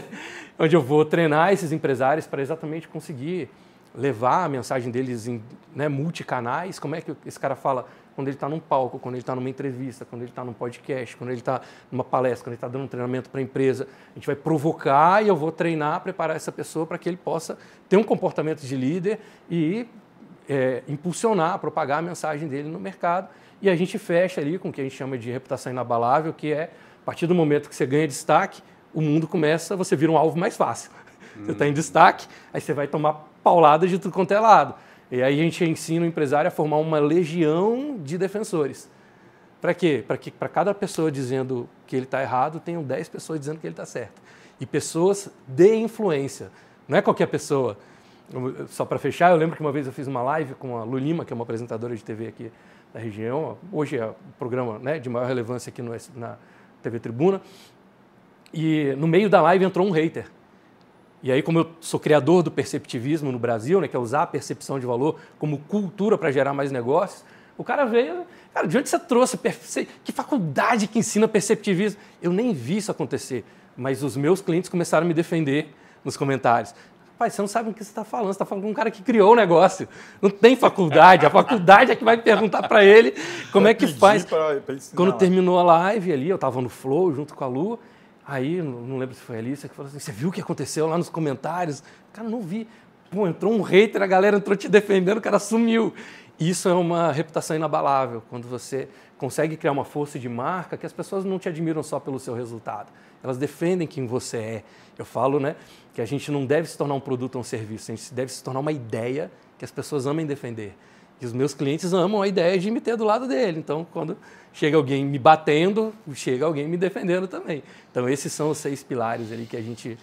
Onde eu vou treinar esses empresários para exatamente conseguir levar a mensagem deles em multicanais. Como é que esse cara fala quando ele está num palco, quando ele está numa entrevista, quando ele está num podcast, quando ele está numa palestra, quando ele está dando um treinamento para a empresa. A gente vai provocar e eu vou treinar, preparar essa pessoa para que ele possa ter um comportamento de líder e impulsionar, propagar a mensagem dele no mercado. E a gente fecha ali com o que a gente chama de reputação inabalável, que é, a partir do momento que você ganha destaque, o mundo começa, você vira um alvo mais fácil. Você está em destaque, aí você vai tomar paulada de tudo quanto é lado. E aí a gente ensina o empresário a formar uma legião de defensores. Para quê? Para que para cada pessoa dizendo que ele está errado, tenham 10 pessoas dizendo que ele está certo. E pessoas de influência. Não é qualquer pessoa. Só para fechar, eu lembro que uma vez eu fiz uma live com a Lu Lima, que é uma apresentadora de TV aqui da região. Hoje é o programa de maior relevância aqui na TV Tribuna. E no meio da live entrou um hater. E aí, como eu sou criador do perceptivismo no Brasil, que é usar a percepção de valor como cultura para gerar mais negócios, o cara veio, cara, de onde você trouxe? Que faculdade que ensina perceptivismo? Eu nem vi isso acontecer, mas os meus clientes começaram a me defender nos comentários. Pai, você não sabe o que você está falando, você está falando com um cara que criou o negócio. Não tem faculdade, a faculdade é que vai perguntar para ele como é que faz. Quando terminou a live ali, eu estava no Flow junto com a Lu, aí, não lembro se foi a Alicia, que falou assim, você viu o que aconteceu lá nos comentários? Cara, não vi. Pô, entrou um hater, a galera entrou te defendendo, o cara sumiu. Isso é uma reputação inabalável, quando você consegue criar uma força de marca que as pessoas não te admiram só pelo seu resultado. Elas defendem quem você é. Eu falo, que a gente não deve se tornar um produto ou um serviço, a gente deve se tornar uma ideia que as pessoas amem defender. E os meus clientes amam a ideia de me ter do lado dele. Então, quando chega alguém me batendo, chega alguém me defendendo também. Então, esses são os 6 pilares ali que a gente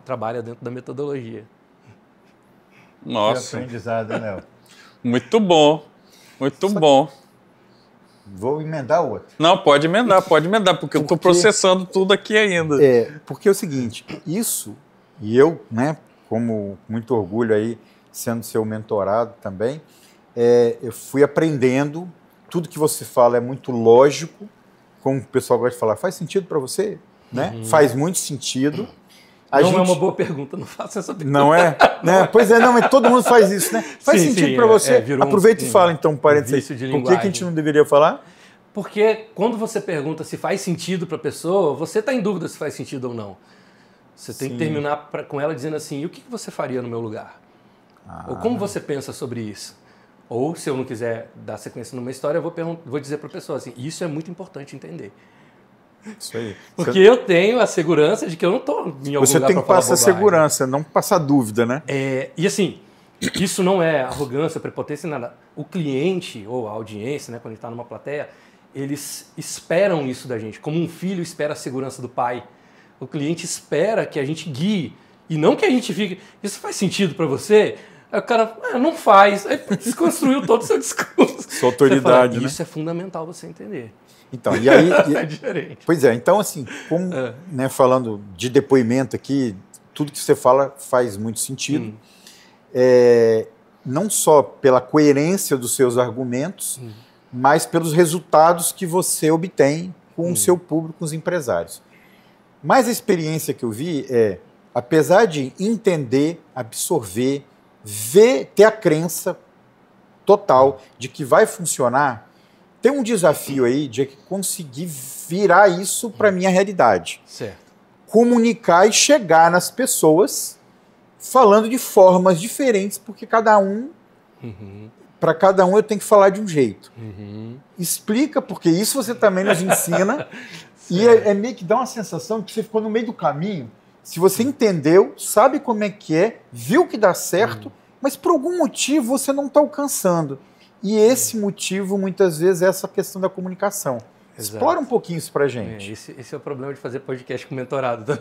trabalha dentro da metodologia. Nossa. Que aprendizado, né? Muito bom. Muito bom. Vou emendar outro. Não, pode emendar, porque eu estou processando tudo aqui ainda. Porque é o seguinte, isso, e eu, como muito orgulho aí, sendo seu mentorado também, eu fui aprendendo, tudo que você fala é muito lógico, como o pessoal gosta de falar, faz sentido para você? Faz muito sentido. É uma boa pergunta, não faça essa pergunta. Não é? Pois é, mas todo mundo faz isso, Faz sentido para você? Aproveita e fala então, parênteses aí. Por que a gente não deveria falar? Porque quando você pergunta se faz sentido para a pessoa, você está em dúvida se faz sentido ou não. Você tem que terminar com ela dizendo assim, e o que você faria no meu lugar? Ou como você pensa sobre isso? Ou, se eu não quiser dar sequência numa história, eu vou dizer para a pessoa assim, isso é muito importante entender. Isso aí. Porque eu tenho a segurança de que eu não estou em algum lugar para falar bobagem. Você tem que passar segurança, não passar dúvida, né? E assim, isso não é arrogância, prepotência, nada. O cliente ou a audiência, né, quando ele está numa plateia, eles esperam isso da gente, como um filho espera a segurança do pai. O cliente espera que a gente guie, e não que a gente fique, isso faz sentido para você? Aí o cara, não faz, aí desconstruiu todo o seu discurso. Sua autoridade, fala, né? Isso é fundamental você entender. Então, e aí... É diferente. Pois é, então assim, como, né, falando de depoimento aqui, tudo que você fala faz muito sentido. Não só pela coerência dos seus argumentos, mas pelos resultados que você obtém com o seu público, com os empresários. Mas a experiência que eu vi apesar de entender, absorver, ver, ter a crença total de que vai funcionar, tem um desafio aí de conseguir virar isso para a minha realidade. Certo. Comunicar e chegar nas pessoas falando de formas diferentes, porque cada um, para cada um eu tenho que falar de um jeito. Explica, porque isso você também nos ensina, e é meio que dá uma sensação de que você ficou no meio do caminho. Se você entendeu, sabe como é, viu que dá certo, mas por algum motivo você não está alcançando. E esse motivo, muitas vezes, é essa questão da comunicação. Exato. Explora um pouquinho isso pra gente. Esse é o problema de fazer podcast com mentorado.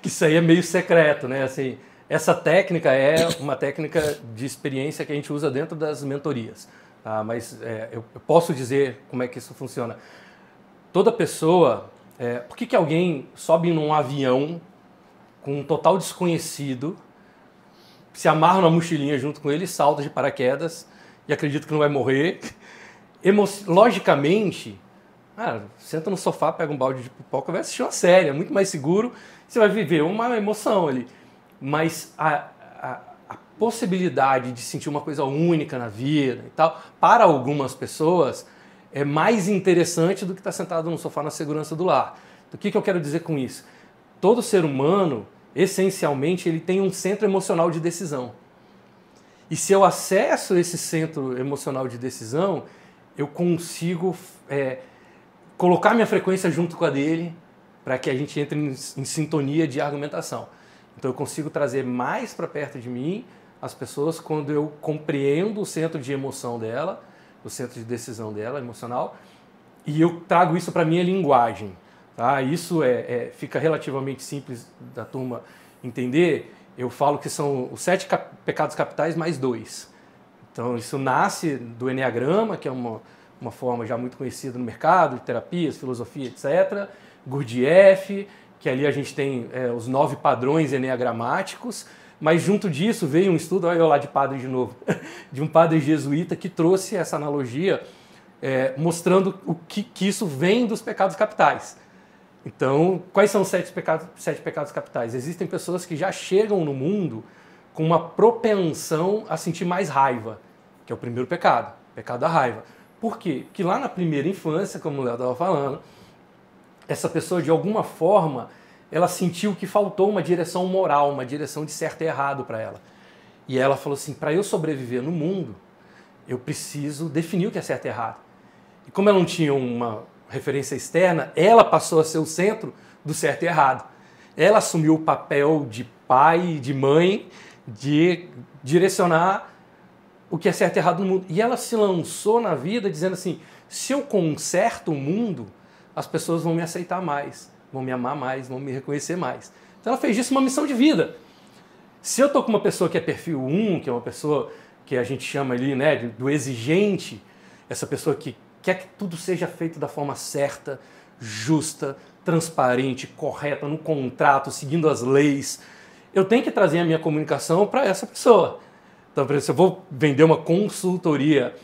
Que isso aí é meio secreto, né? Assim, essa técnica é uma técnica de experiência que a gente usa dentro das mentorias. Tá? Mas eu posso dizer como é que isso funciona. Toda pessoa... por que alguém sobe num avião com um total desconhecido, se amarra na mochilinha junto com ele, salta de paraquedas e acredita que não vai morrer? Logicamente, senta no sofá, pega um balde de pipoca, vai assistir uma série, é muito mais seguro, você vai viver uma emoção ali. Mas a possibilidade de sentir uma coisa única na vida e tal, para algumas pessoas, é mais interessante do que estar sentado no sofá na segurança do lar. Então, o que eu quero dizer com isso? Todo ser humano, essencialmente, ele tem um centro emocional de decisão. E se eu acesso esse centro emocional de decisão, eu consigo colocar minha frequência junto com a dele para que a gente entre em sintonia de argumentação. Então eu consigo trazer mais para perto de mim as pessoas quando eu compreendo o centro de emoção dela, o centro de decisão dela, emocional, e eu trago isso para a minha linguagem. Tá? Isso fica relativamente simples da turma entender. Eu falo que são os 7 pecados capitais mais 2. Então isso nasce do Enneagrama, que é uma forma já muito conhecida no mercado, de terapias, filosofia, etc. Gurdjieff, que ali a gente tem os 9 padrões enneagramáticos, mas junto disso veio um estudo, olha eu lá de padre de novo, de um padre jesuíta que trouxe essa analogia mostrando que isso vem dos pecados capitais. Então, quais são os 7 pecados capitais? Existem pessoas que já chegam no mundo com uma propensão a sentir mais raiva, que é o primeiro pecado, o pecado da raiva. Por quê? Porque lá na primeira infância, como o Léo estava falando, essa pessoa, de alguma forma, ela sentiu que faltou uma direção moral, uma direção de certo e errado para ela. E ela falou assim, para eu sobreviver no mundo, eu preciso definir o que é certo e errado. E como ela não tinha uma referência externa, ela passou a ser o centro do certo e errado. Ela assumiu o papel de pai e de mãe, de direcionar o que é certo e errado no mundo. E ela se lançou na vida dizendo assim, se eu conserto o mundo, as pessoas vão me aceitar mais, vão me amar mais, vão me reconhecer mais. Então ela fez disso uma missão de vida. Se eu estou com uma pessoa que é perfil 1, que é uma pessoa que a gente chama ali, né, do exigente, essa pessoa que quer que tudo seja feito da forma certa, justa, transparente, correta, no contrato, seguindo as leis, eu tenho que trazer a minha comunicação para essa pessoa. Então, por exemplo, se eu vou vender uma consultoria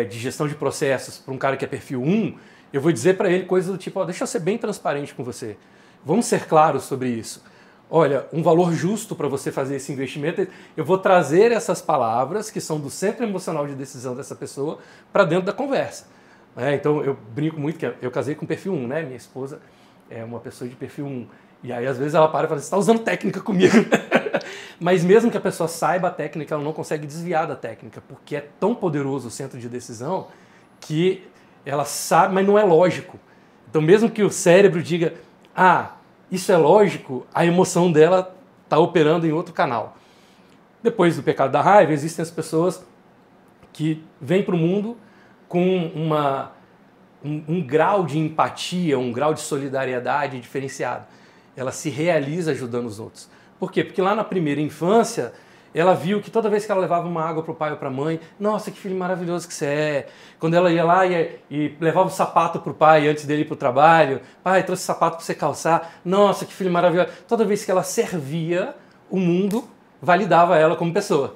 de gestão de processos para um cara que é perfil 1, eu vou dizer para ele coisas do tipo, deixa eu ser bem transparente com você. Vamos ser claros sobre isso. Olha, um valor justo para você fazer esse investimento, eu vou trazer essas palavras que são do centro emocional de decisão dessa pessoa para dentro da conversa. Então, eu brinco muito que eu casei com perfil 1, né? Minha esposa é uma pessoa de perfil 1. E aí, às vezes, ela para e fala, você está usando técnica comigo. Mas mesmo que a pessoa saiba a técnica, ela não consegue desviar da técnica, porque é tão poderoso o centro de decisão que ela sabe, mas não é lógico. Então, mesmo que o cérebro diga, isso é lógico, a emoção dela está operando em outro canal. Depois do pecado da raiva, existem as pessoas que vêm para o mundo com um grau de empatia, um grau de solidariedade diferenciado. Ela se realiza ajudando os outros. Por quê? Porque lá na primeira infância, ela viu que toda vez que ela levava uma água para o pai ou para a mãe, nossa, que filho maravilhoso que você é. Quando ela ia lá e levava um sapato para o pai antes dele ir para o trabalho, pai, trouxe sapato para você calçar, nossa, que filho maravilhoso. Toda vez que ela servia, o mundo validava ela como pessoa.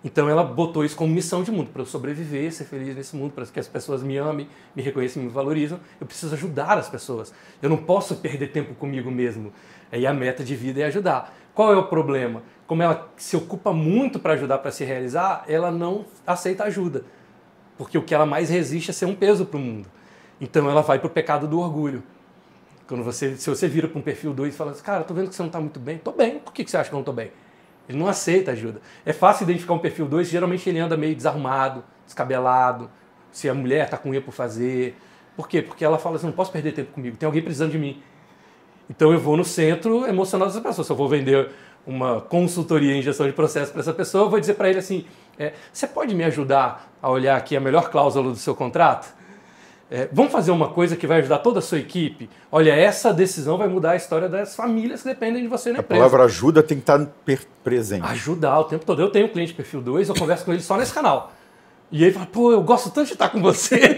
Então ela botou isso como missão de mundo, para eu sobreviver, ser feliz nesse mundo, para que as pessoas me amem, me reconheçam, me valorizam. Eu preciso ajudar as pessoas. Eu não posso perder tempo comigo mesmo. Aí a meta de vida é ajudar. Qual é o problema? Como ela se ocupa muito para ajudar, para se realizar, ela não aceita ajuda. Porque o que ela mais resiste é ser um peso para o mundo. Então ela vai para o pecado do orgulho. Se você vira para um perfil 2 e fala assim, cara, tô vendo que você não está muito bem. Tô bem. Por que você acha que eu não tô bem? Ele não aceita ajuda. É fácil identificar um perfil 2, geralmente ele anda meio desarrumado, descabelado, se a mulher está com unha por fazer. Por quê? Porque ela fala assim, não posso perder tempo comigo, tem alguém precisando de mim. Então eu vou no centro emocional dessa pessoa. Se eu vou vender uma consultoria em gestão de processo para essa pessoa, eu vou dizer para ele assim, você pode me ajudar a olhar aqui a melhor cláusula do seu contrato? Vamos fazer uma coisa que vai ajudar toda a sua equipe? Olha, essa decisão vai mudar a história das famílias que dependem de você na empresa. A palavra ajuda tem que estar presente. Ajudar o tempo todo. Eu tenho um cliente perfil 2, eu converso com ele só nesse canal. E ele fala, pô, eu gosto tanto de estar com você.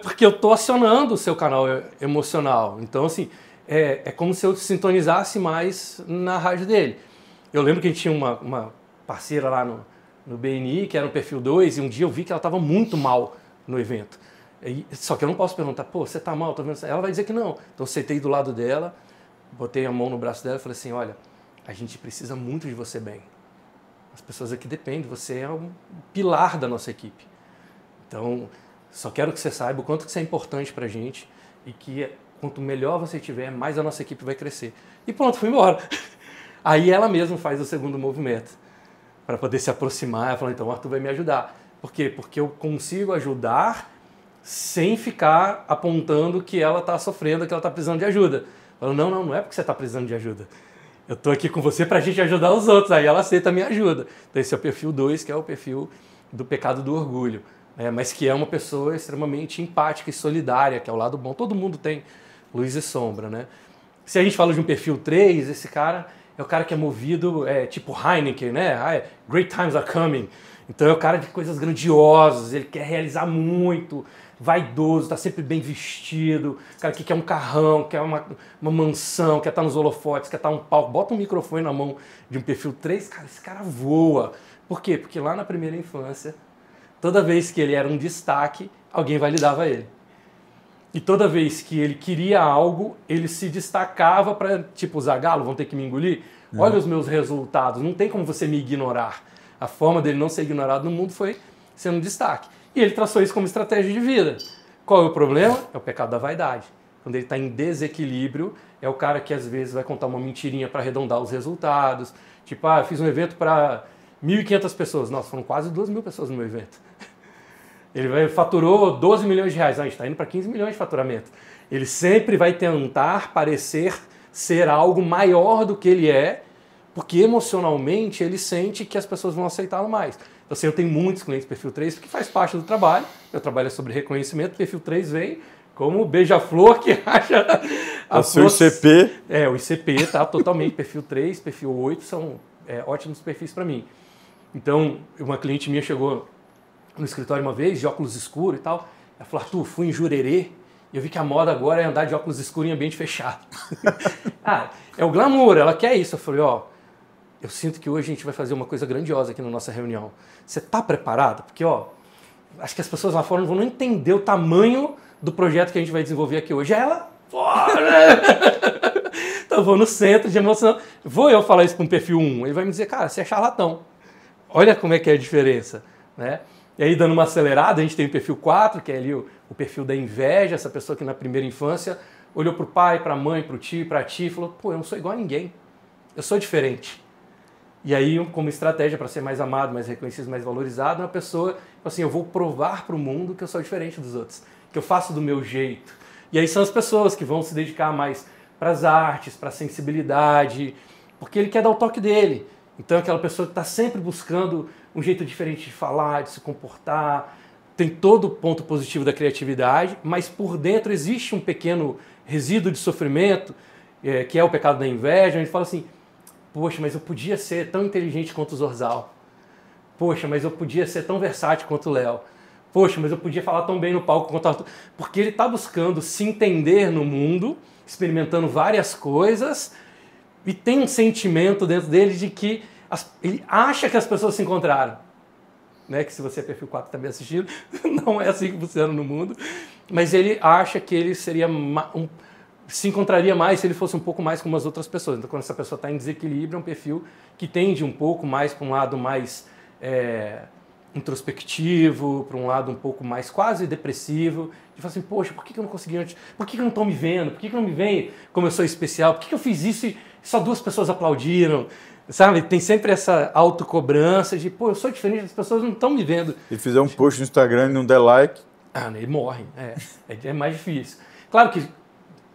Porque eu estou acionando o seu canal emocional. Então, assim, é como se eu sintonizasse mais na rádio dele. Eu lembro que a gente tinha uma parceira lá no BNI, que era um perfil 2, e um dia eu vi que ela estava muito mal no evento. Só que eu não posso perguntar, pô, você tá mal? Tô vendo... Ela vai dizer que não. Então eu sentei do lado dela, botei a mão no braço dela e falei assim, olha, a gente precisa muito de você bem. As pessoas aqui dependem, você é um pilar da nossa equipe. Então, só quero que você saiba o quanto que isso é importante pra gente e que quanto melhor você tiver, mais a nossa equipe vai crescer. E pronto, fui embora. Aí ela mesma faz o segundo movimento para poder se aproximar. Ela falou, então o Arthur vai me ajudar. Por quê? Porque eu consigo ajudar sem ficar apontando que ela está sofrendo, que ela está precisando de ajuda. Eu falo, não é porque você está precisando de ajuda. Eu estou aqui com você para a gente ajudar os outros. Aí ela aceita a minha ajuda. Então esse é o perfil 2, que é o perfil do pecado do orgulho. Mas que é uma pessoa extremamente empática e solidária, que é o lado bom. Todo mundo tem luz e sombra, né? Se a gente fala de um perfil 3, esse cara é o cara que é movido, tipo Heineken, né? Great times are coming. Então é o cara de coisas grandiosas, ele quer realizar muito, vaidoso, está sempre bem vestido, cara que quer um carrão, quer uma mansão, quer estar nos holofotes, quer estar um palco, bota um microfone na mão de um perfil 3, cara, esse cara voa. Por quê? Porque lá na primeira infância, toda vez que ele era um destaque, alguém validava ele. E toda vez que ele queria algo, ele se destacava para, tipo, Zagallo, vão ter que me engolir? Olha os meus resultados, não tem como você me ignorar. A forma dele não ser ignorado no mundo foi sendo destaque. E ele traçou isso como estratégia de vida. Qual é o problema? É o pecado da vaidade. Quando ele está em desequilíbrio, é o cara que às vezes vai contar uma mentirinha para arredondar os resultados. Tipo, eu fiz um evento para 1.500 pessoas. Nossa, foram quase 2.000 pessoas no meu evento. Ele faturou 12 milhões de reais. A gente está indo para 15 milhões de faturamento. Ele sempre vai tentar parecer ser algo maior do que ele é, porque emocionalmente ele sente que as pessoas vão aceitá-lo mais. Então, assim, eu tenho muitos clientes perfil 3, porque faz parte do trabalho. Meu trabalho é sobre reconhecimento. Perfil 3 vem como beija-flor que acha a sua ICP. O ICP tá totalmente. Perfil 3, perfil 8 são ótimos perfis para mim. Então, uma cliente minha chegou no escritório uma vez, de óculos escuros e tal. Ela falou, Arthur, fui em Jurerê e eu vi que a moda agora é andar de óculos escuros em ambiente fechado. É o glamour, ela quer isso. Eu falei, eu sinto que hoje a gente vai fazer uma coisa grandiosa aqui na nossa reunião. Você está preparado? Porque, acho que as pessoas lá fora não vão entender o tamanho do projeto que a gente vai desenvolver aqui hoje. Ela, então eu vou no centro de emoção. Vou eu falar isso para um perfil 1. Ele vai me dizer, cara, você é charlatão. Olha como é que é a diferença, né? E aí, dando uma acelerada, a gente tem o perfil 4, que é ali o perfil da inveja, essa pessoa que na primeira infância olhou para o pai, para a mãe, para o tio, para a tia e falou, pô, eu não sou igual a ninguém, eu sou diferente. E aí, como estratégia para ser mais amado, mais reconhecido, mais valorizado, uma pessoa, assim, eu vou provar para o mundo que eu sou diferente dos outros, que eu faço do meu jeito. E aí são as pessoas que vão se dedicar mais para as artes, para a sensibilidade, porque ele quer dar o toque dele. Então é aquela pessoa que está sempre buscando um jeito diferente de falar, de se comportar, tem todo o ponto positivo da criatividade, mas por dentro existe um pequeno resíduo de sofrimento, que é o pecado da inveja, a gente fala assim, poxa, mas eu podia ser tão inteligente quanto o Zorzal. Poxa, mas eu podia ser tão versátil quanto o Léo. Poxa, mas eu podia falar tão bem no palco quanto o Arthur. Porque ele está buscando se entender no mundo, experimentando várias coisas, e tem um sentimento dentro dele de que ele acha que as pessoas se encontraram. Né? Que se você é perfil 4 também assistindo, não é assim que funciona no mundo. Mas ele acha que ele seria se encontraria mais se ele fosse um pouco mais como as outras pessoas. Então, quando essa pessoa está em desequilíbrio, é um perfil que tende um pouco mais para um lado mais introspectivo, para um lado um pouco mais quase depressivo. De falar assim, poxa, por que eu não consegui antes? Por que eu não estou me vendo? Por que eu não me veem como eu sou especial? Por que eu fiz isso e só 2 pessoas aplaudiram? Sabe? Tem sempre essa autocobrança de, pô, eu sou diferente, as pessoas não estão me vendo. Se fizer um post no Instagram e não der like... ele morre. É mais difícil. Claro que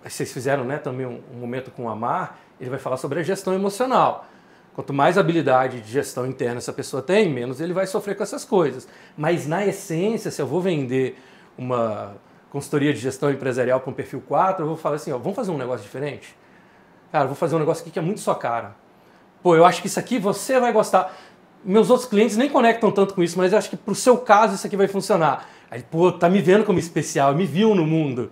vocês fizeram, né, também um momento com o Amar, ele vai falar sobre a gestão emocional. Quanto mais habilidade de gestão interna essa pessoa tem, menos ele vai sofrer com essas coisas. Mas, na essência, se eu vou vender uma consultoria de gestão empresarial para um perfil 4, eu vou falar assim, ó, vamos fazer um negócio diferente? Cara, eu vou fazer um negócio aqui que é muito sua cara. Pô, eu acho que isso aqui você vai gostar. Meus outros clientes nem conectam tanto com isso, mas eu acho que pro seu caso isso aqui vai funcionar. Aí, pô, tá me vendo como especial, me viu no mundo.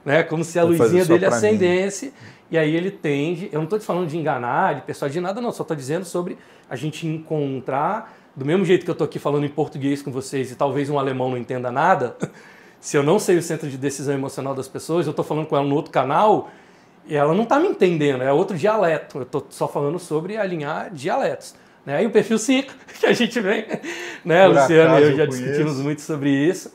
Né? Como se a luzinha dele acendesse. E aí ele tende... Eu não estou te falando de enganar, de persuadir nada, não. Só estou dizendo sobre a gente encontrar... Do mesmo jeito que eu estou aqui falando em português com vocês e talvez um alemão não entenda nada, se eu não sei o centro de decisão emocional das pessoas, eu estou falando com ela no outro canal e ela não está me entendendo, é outro dialeto. Eu estou só falando sobre alinhar dialetos. Né? Aí o perfil 5, que a gente vem... Né, Luciano e eu já discutimos muito sobre isso.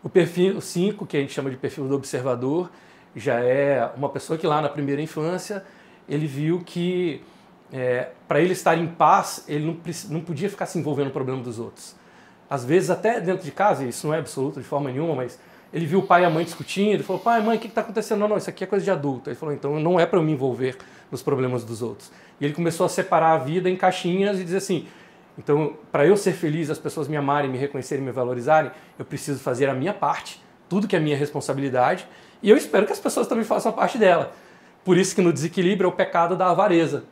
O perfil 5, que a gente chama de perfil do observador, já é uma pessoa que lá na primeira infância ele viu que para ele estar em paz, ele não podia ficar se envolvendo no problema dos outros. Às vezes até dentro de casa, isso não é absoluto de forma nenhuma, mas ele viu o pai e a mãe discutindo, ele falou, pai, mãe, o que está acontecendo? Não, isso aqui é coisa de adulto. Ele falou, então não é para eu me envolver nos problemas dos outros. E ele começou a separar a vida em caixinhas e dizer assim, então, para eu ser feliz, as pessoas me amarem, me reconhecerem, me valorizarem, eu preciso fazer a minha parte, tudo que é minha responsabilidade, e eu espero que as pessoas também façam a parte dela. Por isso que no desequilíbrio é o pecado da avareza.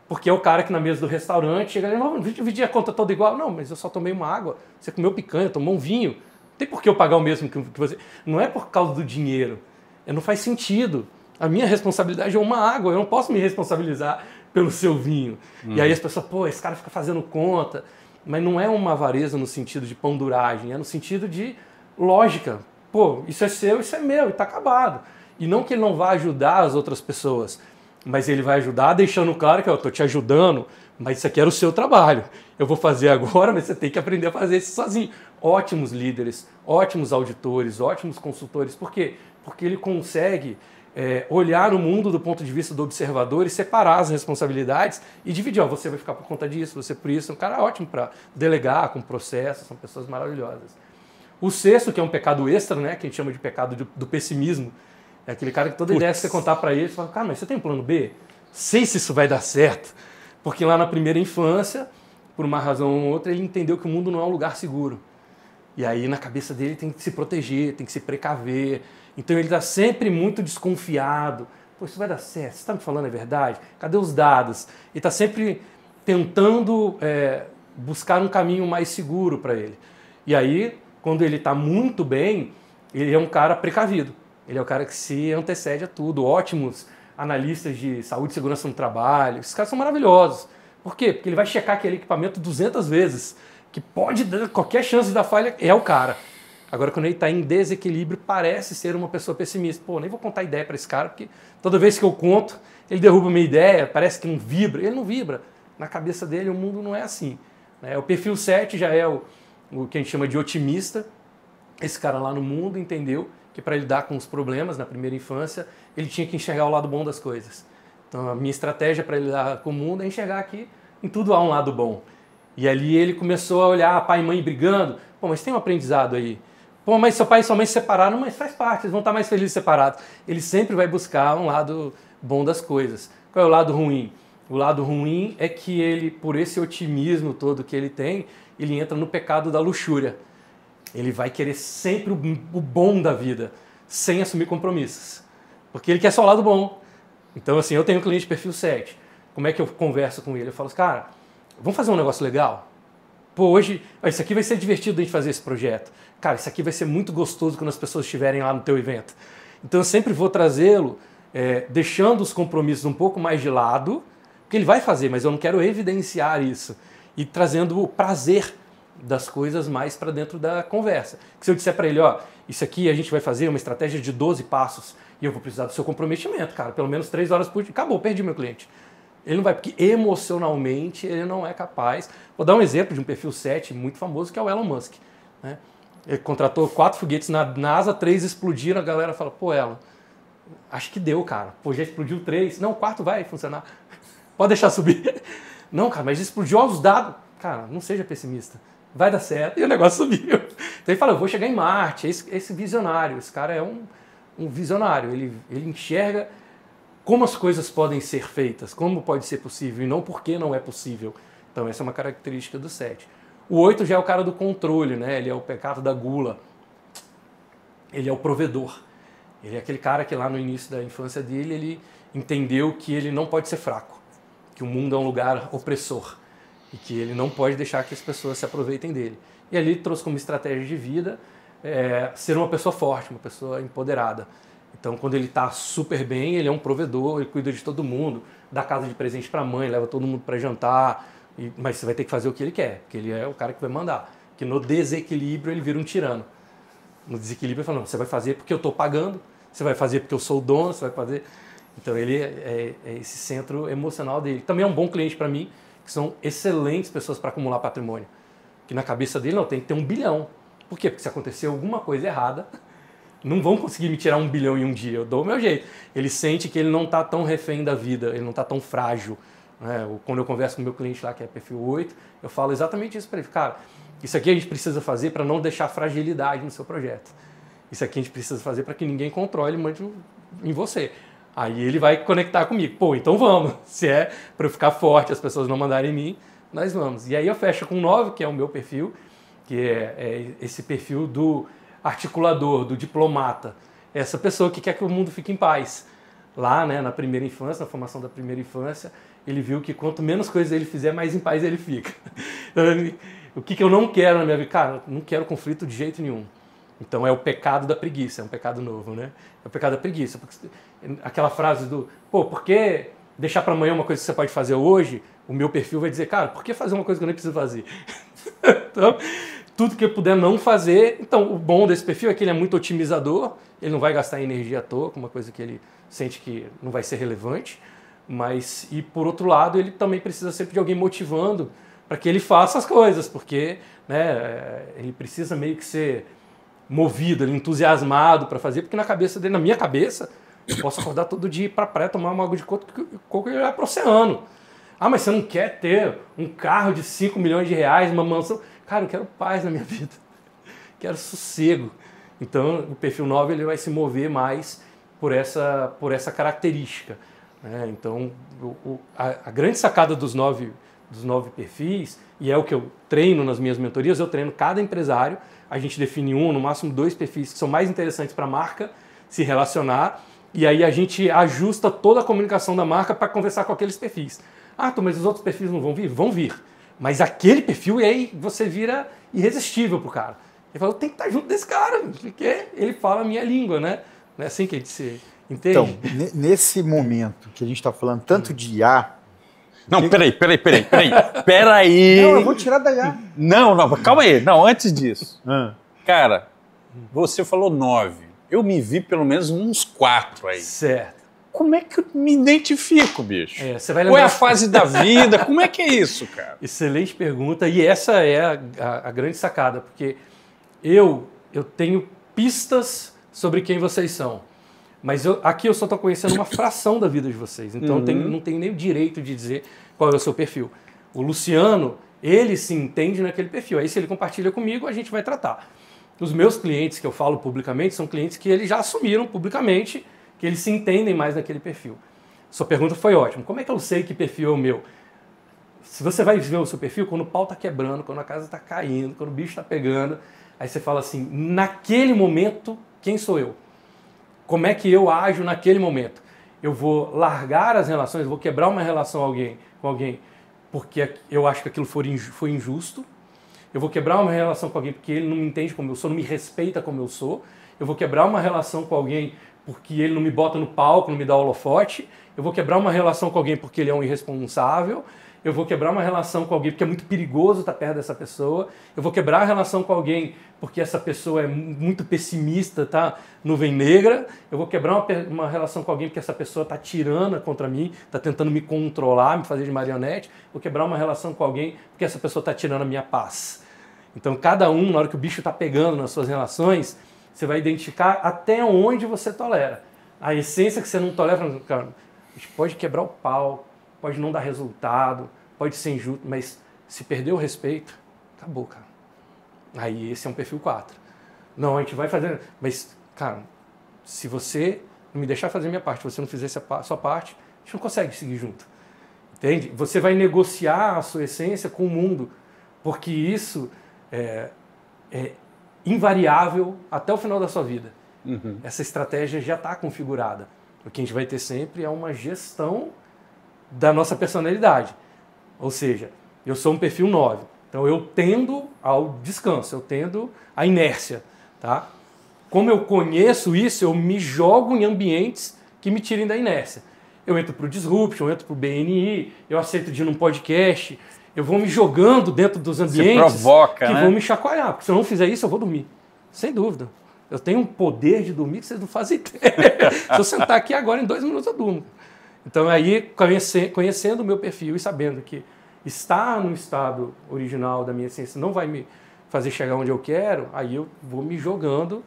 Porque é o cara que na mesa do restaurante chega ali, não, dividir a conta toda igual. Não, mas eu só tomei uma água, você comeu picanha, tomou um vinho. Não tem por que eu pagar o mesmo que você. Não é por causa do dinheiro. Não faz sentido. A minha responsabilidade é uma água, eu não posso me responsabilizar pelo seu vinho. E aí as pessoas, pô, esse cara fica fazendo conta. Mas não é uma avareza no sentido de panduragem, é no sentido de lógica. Pô, isso é seu, isso é meu, e tá acabado. E não que ele não vá ajudar as outras pessoas, mas ele vai ajudar deixando claro que eu tô te ajudando, mas isso aqui era o seu trabalho. Eu vou fazer agora, mas você tem que aprender a fazer isso sozinho. Ótimos líderes, ótimos auditores, ótimos consultores. Por quê? Porque ele consegue olhar o mundo do ponto de vista do observador e separar as responsabilidades e dividir. Ó, você vai ficar por conta disso, você por isso. É um cara ótimo para delegar com processos, são pessoas maravilhosas. O 6º, que é um pecado extra, né, que a gente chama de pecado do pessimismo, é aquele cara que toda ideia que você contar para ele, você fala, cara, mas você tem um plano B? Sei se isso vai dar certo. Porque lá na primeira infância, por uma razão ou outra, ele entendeu que o mundo não é um lugar seguro. E aí na cabeça dele tem que se proteger, tem que se precaver. Então ele está sempre muito desconfiado. Pô, isso vai dar certo? Você está me falando a verdade? Cadê os dados? Ele está sempre tentando buscar um caminho mais seguro para ele. E aí, quando ele está muito bem, ele é um cara precavido. Ele é o cara que se antecede a tudo. Ótimos analistas de saúde e segurança no trabalho. Esses caras são maravilhosos. Por quê? Porque ele vai checar aquele equipamento 200 vezes. Que pode dar qualquer chance de dar falha, é o cara. Agora, quando ele está em desequilíbrio, parece ser uma pessoa pessimista. Pô, nem vou contar ideia para esse cara, porque toda vez que eu conto, ele derruba minha ideia, parece que não vibra. Ele não vibra. Na cabeça dele, o mundo não é assim. O perfil 7 já é o que a gente chama de otimista. Esse cara lá no mundo entendeu que porque para lidar com os problemas na primeira infância, ele tinha que enxergar o lado bom das coisas. Então a minha estratégia para lidar com o mundo é enxergar que em tudo há um lado bom. E ali ele começou a olhar pai e mãe brigando. Pô, mas tem um aprendizado aí. Pô, mas seu pai e sua mãe se separaram, mas faz parte, eles vão estar mais felizes separados. Ele sempre vai buscar um lado bom das coisas. Qual é o lado ruim? O lado ruim é que ele, por esse otimismo todo que ele tem, ele entra no pecado da luxúria. Ele vai querer sempre o bom da vida, sem assumir compromissos. Porque ele quer só o lado bom. Então, assim, eu tenho um cliente de perfil 7. Como é que eu converso com ele? Eu falo assim, cara, vamos fazer um negócio legal? Pô, hoje, isso aqui vai ser divertido a gente fazer esse projeto. Cara, isso aqui vai ser muito gostoso quando as pessoas estiverem lá no teu evento. Então, eu sempre vou trazê-lo, deixando os compromissos um pouco mais de lado, porque ele vai fazer, mas eu não quero evidenciar isso. E trazendo o prazer das coisas mais para dentro da conversa. Que se eu disser para ele, ó, isso aqui a gente vai fazer uma estratégia de 12 passos e eu vou precisar do seu comprometimento, cara, pelo menos 3 horas por dia. Acabou, perdi meu cliente. Ele não vai, porque emocionalmente ele não é capaz. Vou dar um exemplo de um perfil 7 muito famoso, que é o Elon Musk. Né? Ele contratou 4 foguetes na NASA, 3 explodiram, a galera fala, pô, Elon, acho que deu, cara. Pô, já explodiu 3. Não, o 4 vai funcionar. Pode deixar subir. Não, cara, mas explodiu aos dados. Cara, não seja pessimista. Vai dar certo. E o negócio subiu. Então ele fala, eu vou chegar em Marte. Esse visionário, esse cara é um visionário. Ele enxerga como as coisas podem ser feitas, como pode ser possível e não porque não é possível. Então essa é uma característica do 7. O 8 já é o cara do controle, né? Ele é o pecado da gula. Ele é o provedor. Ele é aquele cara que lá no início da infância dele, ele entendeu que ele não pode ser fraco, que o mundo é um lugar opressor e que ele não pode deixar que as pessoas se aproveitem dele. E ali ele trouxe como estratégia de vida ser uma pessoa forte, uma pessoa empoderada. Então, quando ele está super bem, ele é um provedor, ele cuida de todo mundo, dá casa de presente para a mãe, leva todo mundo para jantar, mas você vai ter que fazer o que ele quer, porque ele é o cara que vai mandar. Porque no desequilíbrio ele vira um tirano. No desequilíbrio ele fala, não, você vai fazer porque eu estou pagando, você vai fazer porque eu sou o dono, você vai fazer... Então ele é esse centro emocional dele. Também é um bom cliente para mim, que são excelentes pessoas para acumular patrimônio. Que na cabeça dele não, tem que ter 1 bilhão. Por quê? Porque se acontecer alguma coisa errada, não vão conseguir me tirar 1 bilhão em um dia, eu dou o meu jeito. Ele sente que ele não está tão refém da vida, ele não está tão frágil. Né? Quando eu converso com o meu cliente lá, que é perfil 8, eu falo exatamente isso para ele. Cara, isso aqui a gente precisa fazer para não deixar fragilidade no seu projeto. Isso aqui a gente precisa fazer para que ninguém controle e mande em você. Aí ele vai conectar comigo. Pô, então vamos. Se é para eu ficar forte, as pessoas não mandarem em mim, nós vamos. E aí eu fecho com 9, que é o meu perfil, que é esse perfil do articulador, do diplomata. Essa pessoa que quer que o mundo fique em paz. Lá, né, na primeira infância, na formação da primeira infância, ele viu que quanto menos coisas ele fizer, mais em paz ele fica. O que eu não quero na minha vida? Cara, não quero conflito de jeito nenhum. Então é o pecado da preguiça, é um pecado novo, né? É o pecado da preguiça. Aquela frase do, pô, por que deixar para amanhã uma coisa que você pode fazer hoje? O meu perfil vai dizer, cara, por que fazer uma coisa que eu nem preciso fazer? Então, tudo que eu puder não fazer. Então, o bom desse perfil é que ele é muito otimizador, ele não vai gastar energia à toa, com uma coisa que ele sente que não vai ser relevante. Mas, e por outro lado, ele também precisa sempre de alguém motivando para que ele faça as coisas, porque né, ele precisa meio que ser movido, entusiasmado para fazer, porque na cabeça dele, na minha cabeça, eu posso acordar todo dia, ir para a praia, tomar uma água de coco e olhar para o oceano. Ah, mas você não quer ter um carro de 5 milhões de reais, uma mansão? Cara, eu quero paz na minha vida, quero sossego. Então, o perfil 9 ele vai se mover mais por essa característica. Né? Então, a grande sacada dos nove perfis, e é o que eu treino nas minhas mentorias, eu treino cada empresário, a gente define no máximo 2 perfis que são mais interessantes para a marca se relacionar, e aí a gente ajusta toda a comunicação da marca para conversar com aqueles perfis. Ah, mas os outros perfis não vão vir? Vão vir. Mas aquele perfil, e aí você vira irresistível pro cara. Ele fala, eu tenho que estar junto desse cara, porque ele fala a minha língua, né? Não é assim que a gente se entende? Então, nesse momento que a gente está falando tanto de IA... Não, peraí. Não, eu vou tirar da IA. Não, calma aí. Não, antes disso. Cara, você falou 9. Eu me vi pelo menos uns 4 aí. Certo. Como é que eu me identifico, bicho? Você vai lembrar... Qual é a fase da vida? Como é que é isso, cara? Excelente pergunta. E essa é a grande sacada, porque eu tenho pistas sobre quem vocês são. Mas aqui eu só estou conhecendo uma fração da vida de vocês. Então não tenho nem o direito de dizer qual é o seu perfil. O Luciano, ele se entende naquele perfil. Aí se ele compartilha comigo, a gente vai tratar. Os meus clientes que eu falo publicamente são clientes que eles já assumiram publicamente que eles se entendem mais naquele perfil. Sua pergunta foi ótima. Como é que eu sei que perfil é o meu? Se você vai ver o seu perfil, quando o pau está quebrando, quando a casa está caindo, quando o bicho está pegando, aí você fala assim, naquele momento, quem sou eu? Como é que eu ajo naquele momento? Eu vou largar as relações, vou quebrar uma relação com alguém porque eu acho que aquilo foi injusto. Eu vou quebrar uma relação com alguém porque ele não me entende como eu sou, não me respeita como eu sou. Eu vou quebrar uma relação com alguém porque ele não me bota no palco, não me dá holofote. Eu vou quebrar uma relação com alguém porque ele é um irresponsável. Eu vou quebrar uma relação com alguém porque é muito perigoso estar perto dessa pessoa. Eu vou quebrar a relação com alguém porque essa pessoa é muito pessimista, tá? Nuvem negra. Eu vou quebrar uma relação com alguém porque essa pessoa está tirana contra mim, está tentando me controlar, me fazer de marionete. Vou quebrar uma relação com alguém porque essa pessoa está tirando a minha paz. Então, cada um, na hora que o bicho está pegando nas suas relações, você vai identificar até onde você tolera. A essência que você não tolera, cara, a gente pode quebrar o pau, pode não dar resultado, pode ser injusto, mas se perder o respeito, acabou, cara. Aí esse é um perfil 4. Não, a gente vai fazer... Mas, cara, se você não me deixar fazer a minha parte, se você não fizer a sua parte, a gente não consegue seguir junto. Entende? Você vai negociar a sua essência com o mundo, porque isso é invariável até o final da sua vida. Uhum. Essa estratégia já está configurada. O que a gente vai ter sempre é uma gestão da nossa personalidade. Ou seja, eu sou um perfil 9. Então eu tendo ao descanso, eu tendo à inércia. Tá? Como eu conheço isso, eu me jogo em ambientes que me tirem da inércia. Eu entro para o Disruption, eu entro para o BNI, eu aceito de ir num podcast, eu vou me jogando dentro dos ambientes que vão me chacoalhar. Porque se eu não fizer isso, eu vou dormir. Sem dúvida. Eu tenho um poder de dormir que vocês não fazem ideia. Se eu sentar aqui agora, em 2 minutos eu durmo. Então aí, conhecendo o meu perfil e sabendo que estar no estado original da minha essência não vai me fazer chegar onde eu quero, aí eu vou me jogando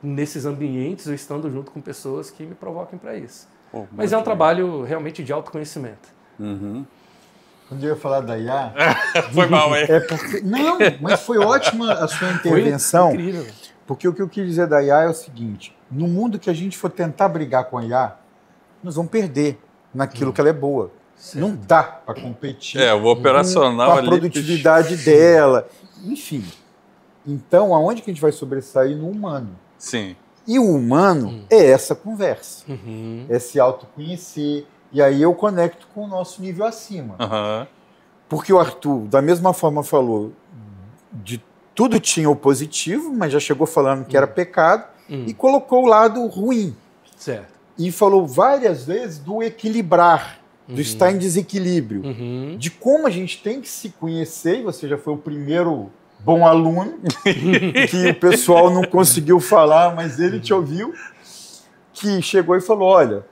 nesses ambientes, ou estando junto com pessoas que me provoquem para isso. Mas é um trabalho realmente de autoconhecimento. Uhum. Quando eu ia falar da IA... Foi mal, hein? Não, mas foi ótima a sua intervenção. Foi incrível. Porque o que eu quis dizer da IA é o seguinte, no mundo que a gente for tentar brigar com a IA, nós vamos perder naquilo que ela é boa. Certo. Não dá para competir o operacional com a produtividade dela. Enfim. Então, aonde que a gente vai sobressair? No humano. Sim. E o humano é essa conversa. Uhum. É se autoconhecer. E aí eu conecto com o nosso nível acima. Uhum. Porque o Arthur, da mesma forma, falou de tudo tinha o positivo, mas já chegou falando que era pecado e colocou o lado ruim. Certo. E falou várias vezes do equilibrar, do estar em desequilíbrio, de como a gente tem que se conhecer, e você já foi o primeiro bom aluno, que o pessoal não conseguiu falar, mas ele te ouviu, que chegou e falou, olha,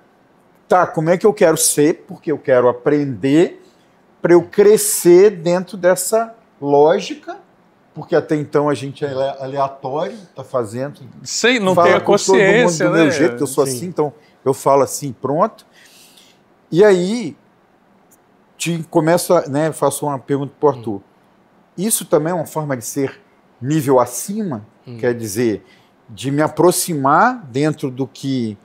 tá, como é que eu quero ser, porque eu quero aprender para eu crescer dentro dessa lógica, porque até então a gente é aleatório, está fazendo... Sei, não tem a consciência, do meu jeito, que eu sou assim, então eu falo assim, pronto. E aí, faço uma pergunta para o Arthur. Isso também é uma forma de ser nível acima? Quer dizer, de me aproximar dentro do que...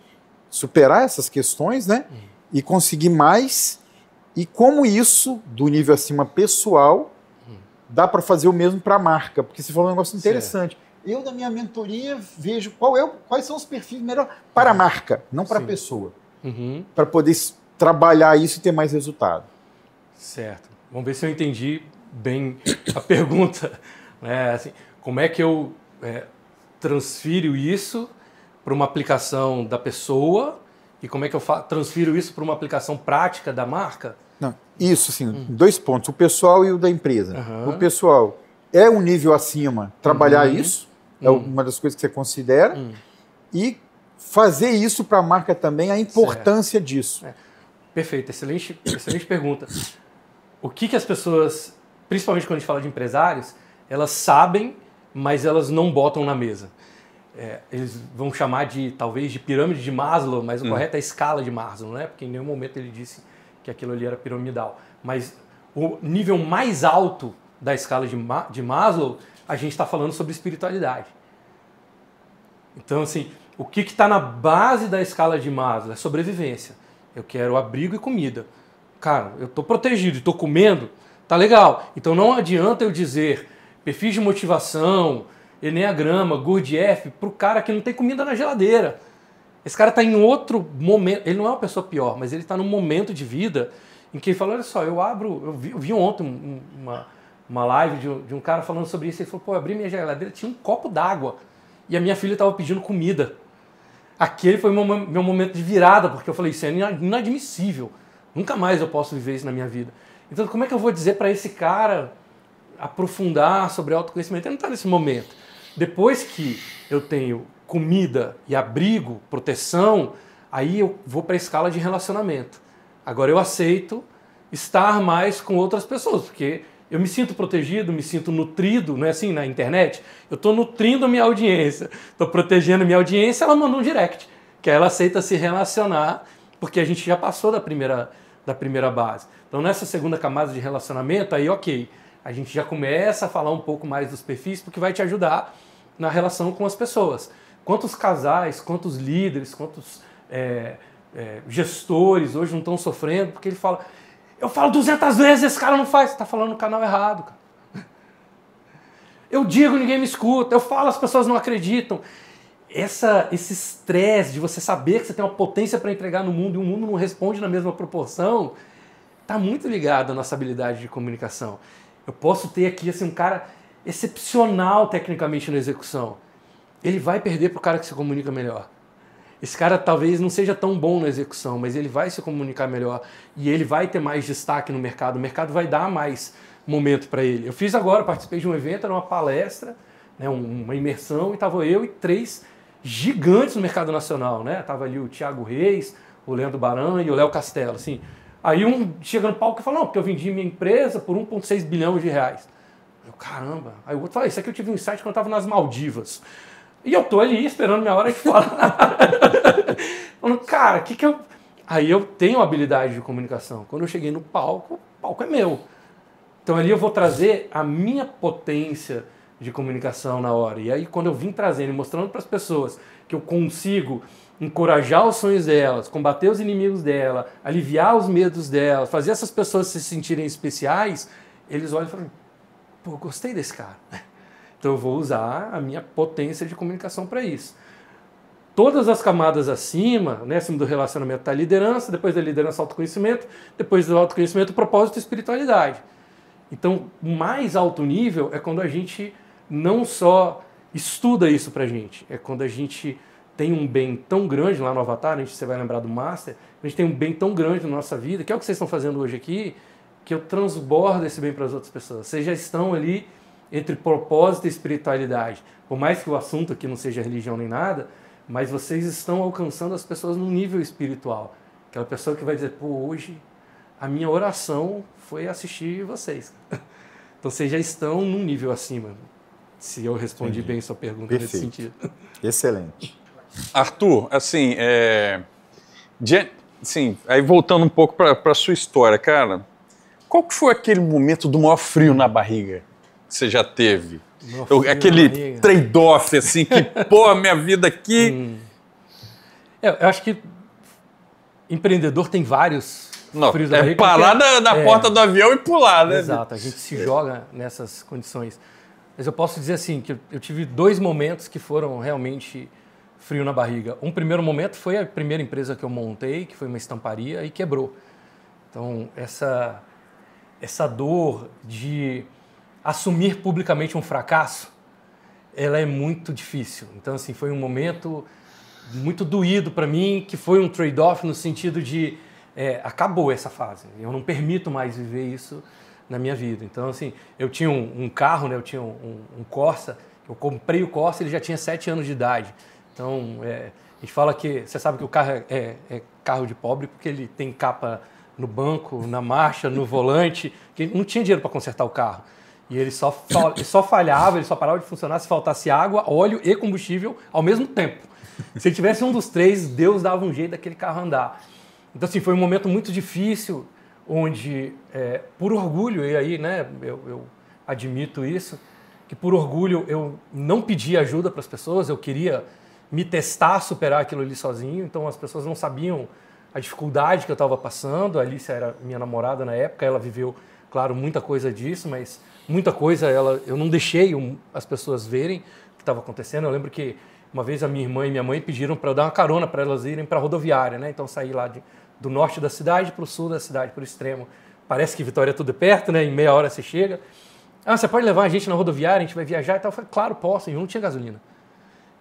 superar essas questões, né? E conseguir mais. E como isso, do nível acima pessoal, dá para fazer o mesmo para a marca? Porque você falou um negócio interessante. Certo. Eu, na minha mentoria, vejo quais são os perfis melhor para a marca, não para a pessoa. Para poder trabalhar isso e ter mais resultado. Certo. Vamos ver se eu entendi bem a pergunta. Assim, como é que eu transfiro isso para uma aplicação da pessoa e como é que eu transfiro isso para uma aplicação prática da marca? Não, isso, assim, 2 pontos. O pessoal e o da empresa. O pessoal é um nível acima, trabalhar isso, é uma das coisas que você considera, e fazer isso para a marca também, a importância disso. Perfeito, excelente pergunta. O que as pessoas, principalmente quando a gente fala de empresários, elas sabem, mas elas não botam na mesa. eles vão chamar talvez de pirâmide de Maslow, mas o correto é a escala de Maslow, né? Porque em nenhum momento ele disse que aquilo ali era piramidal. Mas o nível mais alto da escala de Maslow, a gente está falando sobre espiritualidade. Então, assim, o que está na base da escala de Maslow é sobrevivência. Eu quero abrigo e comida. Cara, eu estou protegido e estou comendo, tá legal. Então não adianta eu dizer perfis de motivação, Enneagrama, Gurdjieff, para o cara que não tem comida na geladeira. Esse cara está em outro momento, ele não é uma pessoa pior, mas ele está num momento de vida em que ele fala, olha só, eu vi ontem uma live de um cara falando sobre isso, ele falou, pô, eu abri minha geladeira, tinha um copo d'água e a minha filha estava pedindo comida. Aquele foi meu momento de virada, porque eu falei, isso é inadmissível, nunca mais eu posso viver isso na minha vida. Então como é que eu vou dizer para esse cara aprofundar sobre autoconhecimento? Ele não está nesse momento. Depois que eu tenho comida e abrigo, proteção, aí eu vou para a escala de relacionamento. Agora eu aceito estar mais com outras pessoas, porque eu me sinto protegido, me sinto nutrido, não é assim na internet? Eu estou nutrindo a minha audiência, estou protegendo a minha audiência, ela manda um direct, que ela aceita se relacionar, porque a gente já passou da primeira base. Então nessa segunda camada de relacionamento, aí ok, a gente já começa a falar um pouco mais dos perfis, porque vai te ajudar na relação com as pessoas. Quantos casais, quantos líderes, quantos gestores hoje não estão sofrendo, porque ele fala, eu falo 200 vezes, esse cara não faz, você está falando no canal errado, cara. Eu digo, ninguém me escuta, eu falo, as pessoas não acreditam. Esse estresse de você saber que você tem uma potência para entregar no mundo e o mundo não responde na mesma proporção, está muito ligado à nossa habilidade de comunicação. Eu posso ter aqui assim, um cara excepcional tecnicamente na execução. Ele vai perder para o cara que se comunica melhor. Esse cara talvez não seja tão bom na execução, mas ele vai se comunicar melhor e ele vai ter mais destaque no mercado. O mercado vai dar mais momento para ele. Eu fiz agora, participei de um evento, era uma palestra, né, uma imersão, e estava eu e 3 gigantes no mercado nacional. Né? Tava ali o Thiago Reis, o Leandro Baran e o Léo Castelo. Assim. Aí um chega no palco e fala, não, porque eu vendi minha empresa por 1,6 bilhão de reais. Eu, caramba. Aí o outro fala, isso aqui eu tive um insight quando eu estava nas Maldivas. E eu tô ali esperando minha hora de falar. Falando, cara, que eu... Aí eu tenho habilidade de comunicação. Quando eu cheguei no palco, o palco é meu. Então ali eu vou trazer a minha potência de comunicação na hora. E aí quando eu vim trazendo e mostrando para as pessoas que eu consigo encorajar os sonhos delas, combater os inimigos dela, aliviar os medos delas, fazer essas pessoas se sentirem especiais, eles olham e falam, pô, eu gostei desse cara. Então eu vou usar a minha potência de comunicação para isso. Todas as camadas acima, né, acima do relacionamento está a liderança, depois da liderança autoconhecimento, depois do autoconhecimento propósito e espiritualidade. Então o mais alto nível é quando a gente não só estuda isso para a gente, é quando a gente tem um bem tão grande lá no Avatar, você vai lembrar do Master, a gente tem um bem tão grande na nossa vida, que é o que vocês estão fazendo hoje aqui, que eu transbordo esse bem para as outras pessoas. Vocês já estão ali entre propósito e espiritualidade. Por mais que o assunto aqui não seja religião nem nada, mas vocês estão alcançando as pessoas no nível espiritual. Aquela pessoa que vai dizer, pô, hoje a minha oração foi assistir vocês. Então vocês já estão num nível acima. Se eu respondi bem sua pergunta. Perfeito. Nesse sentido. Excelente. Arthur, assim, aí voltando um pouco para a sua história, cara, qual que foi aquele momento do maior frio na barriga que você já teve? Aquele trade-off, assim, que, pô, minha vida aqui... Eu acho que empreendedor tem vários frios da barriga. Parar na porta do avião e pular, né? Exato, a gente se joga nessas condições. Mas eu posso dizer assim, que eu tive 2 momentos que foram realmente frio na barriga. Um primeiro momento foi a primeira empresa que eu montei, que foi uma estamparia, e quebrou. Então, essa dor de assumir publicamente um fracasso, ela é muito difícil. Então, assim, foi um momento muito doído para mim, que foi um trade-off no sentido de acabou essa fase. Eu não permito mais viver isso na minha vida. Então, assim, eu tinha um carro, né? Eu tinha um Corsa, eu comprei o Corsa, ele já tinha 7 anos de idade. Então, a gente fala que, você sabe que o carro é carro de pobre porque ele tem capa no banco, na marcha, no volante, que não tinha dinheiro para consertar o carro. E ele só falhava, ele só parava de funcionar se faltasse água, óleo e combustível ao mesmo tempo. Se ele tivesse um dos três, Deus dava um jeito daquele carro andar. Então, assim, foi um momento muito difícil, onde, por orgulho, e aí, né, eu admito isso, que por orgulho eu não pedi ajuda para as pessoas, eu queria me testar, superar aquilo ali sozinho, então as pessoas não sabiam a dificuldade que eu estava passando. A Alicia era minha namorada na época, ela viveu, claro, muita coisa disso, mas muita coisa eu não deixei as pessoas verem o que estava acontecendo. Eu lembro que uma vez a minha irmã e minha mãe pediram para eu dar uma carona para elas irem para a rodoviária, né? Então saí lá do norte da cidade para o sul da cidade, para o extremo. Parece que Vitória é tudo perto, né? Em meia hora você chega. Ah, você pode levar a gente na rodoviária, a gente vai viajar e tal. Eu falei, claro, posso. E eu não tinha gasolina.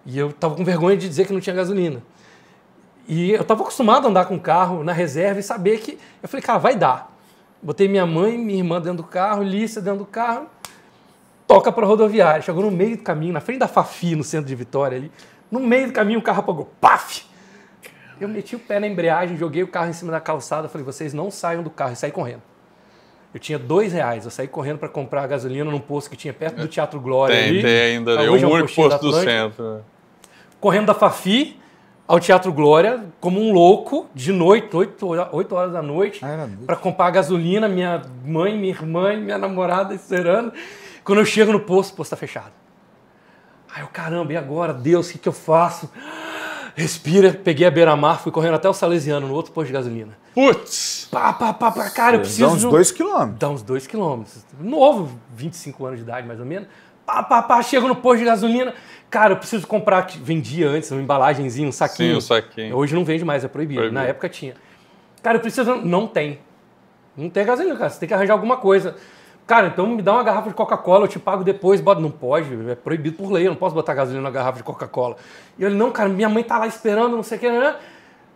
E eu estava com vergonha de dizer que não tinha gasolina. E eu estava acostumado a andar com o carro na reserva e saber que... Eu falei, cara, vai dar. Botei minha mãe e minha irmã dentro do carro, Lícia dentro do carro, toca para a rodoviária. Chegou no meio do caminho, na frente da Fafi, no centro de Vitória ali. No meio do caminho o carro apagou. Paf! Eu meti o pé na embreagem, joguei o carro em cima da calçada. Falei, vocês não saiam do carro. E saí correndo. Eu tinha R$2. Eu saí correndo para comprar gasolina num posto que tinha perto do Teatro Glória. Tem ainda. É o único posto do centro. Correndo da Fafi ao Teatro Glória, como um louco, de noite, 8 horas da noite, para comprar gasolina. Minha mãe, minha irmã e minha namorada esperando. Quando eu chego no posto, o posto está fechado. Aí eu, caramba, e agora? Deus, o que eu faço? Respira, peguei a beira-mar, fui correndo até o Salesiano, no outro posto de gasolina. Putz! Cara, eu preciso... Dá uns 2 quilômetros. Dá uns 2 quilômetros. Novo, 25 anos de idade, mais ou menos. Chego no posto de gasolina. Cara, eu preciso comprar... Vendia antes, uma embalagenzinha, um saquinho. Sim, um saquinho. Hoje não vende mais, é proibido. Na época tinha. Cara, eu preciso... Não tem. Não tem gasolina, cara. Você tem que arranjar alguma coisa. Cara, então me dá uma garrafa de Coca-Cola, eu te pago depois. Não pode, é proibido por lei, eu não posso botar gasolina na garrafa de Coca-Cola. E ele, não, cara, minha mãe tá lá esperando, não sei o que, né?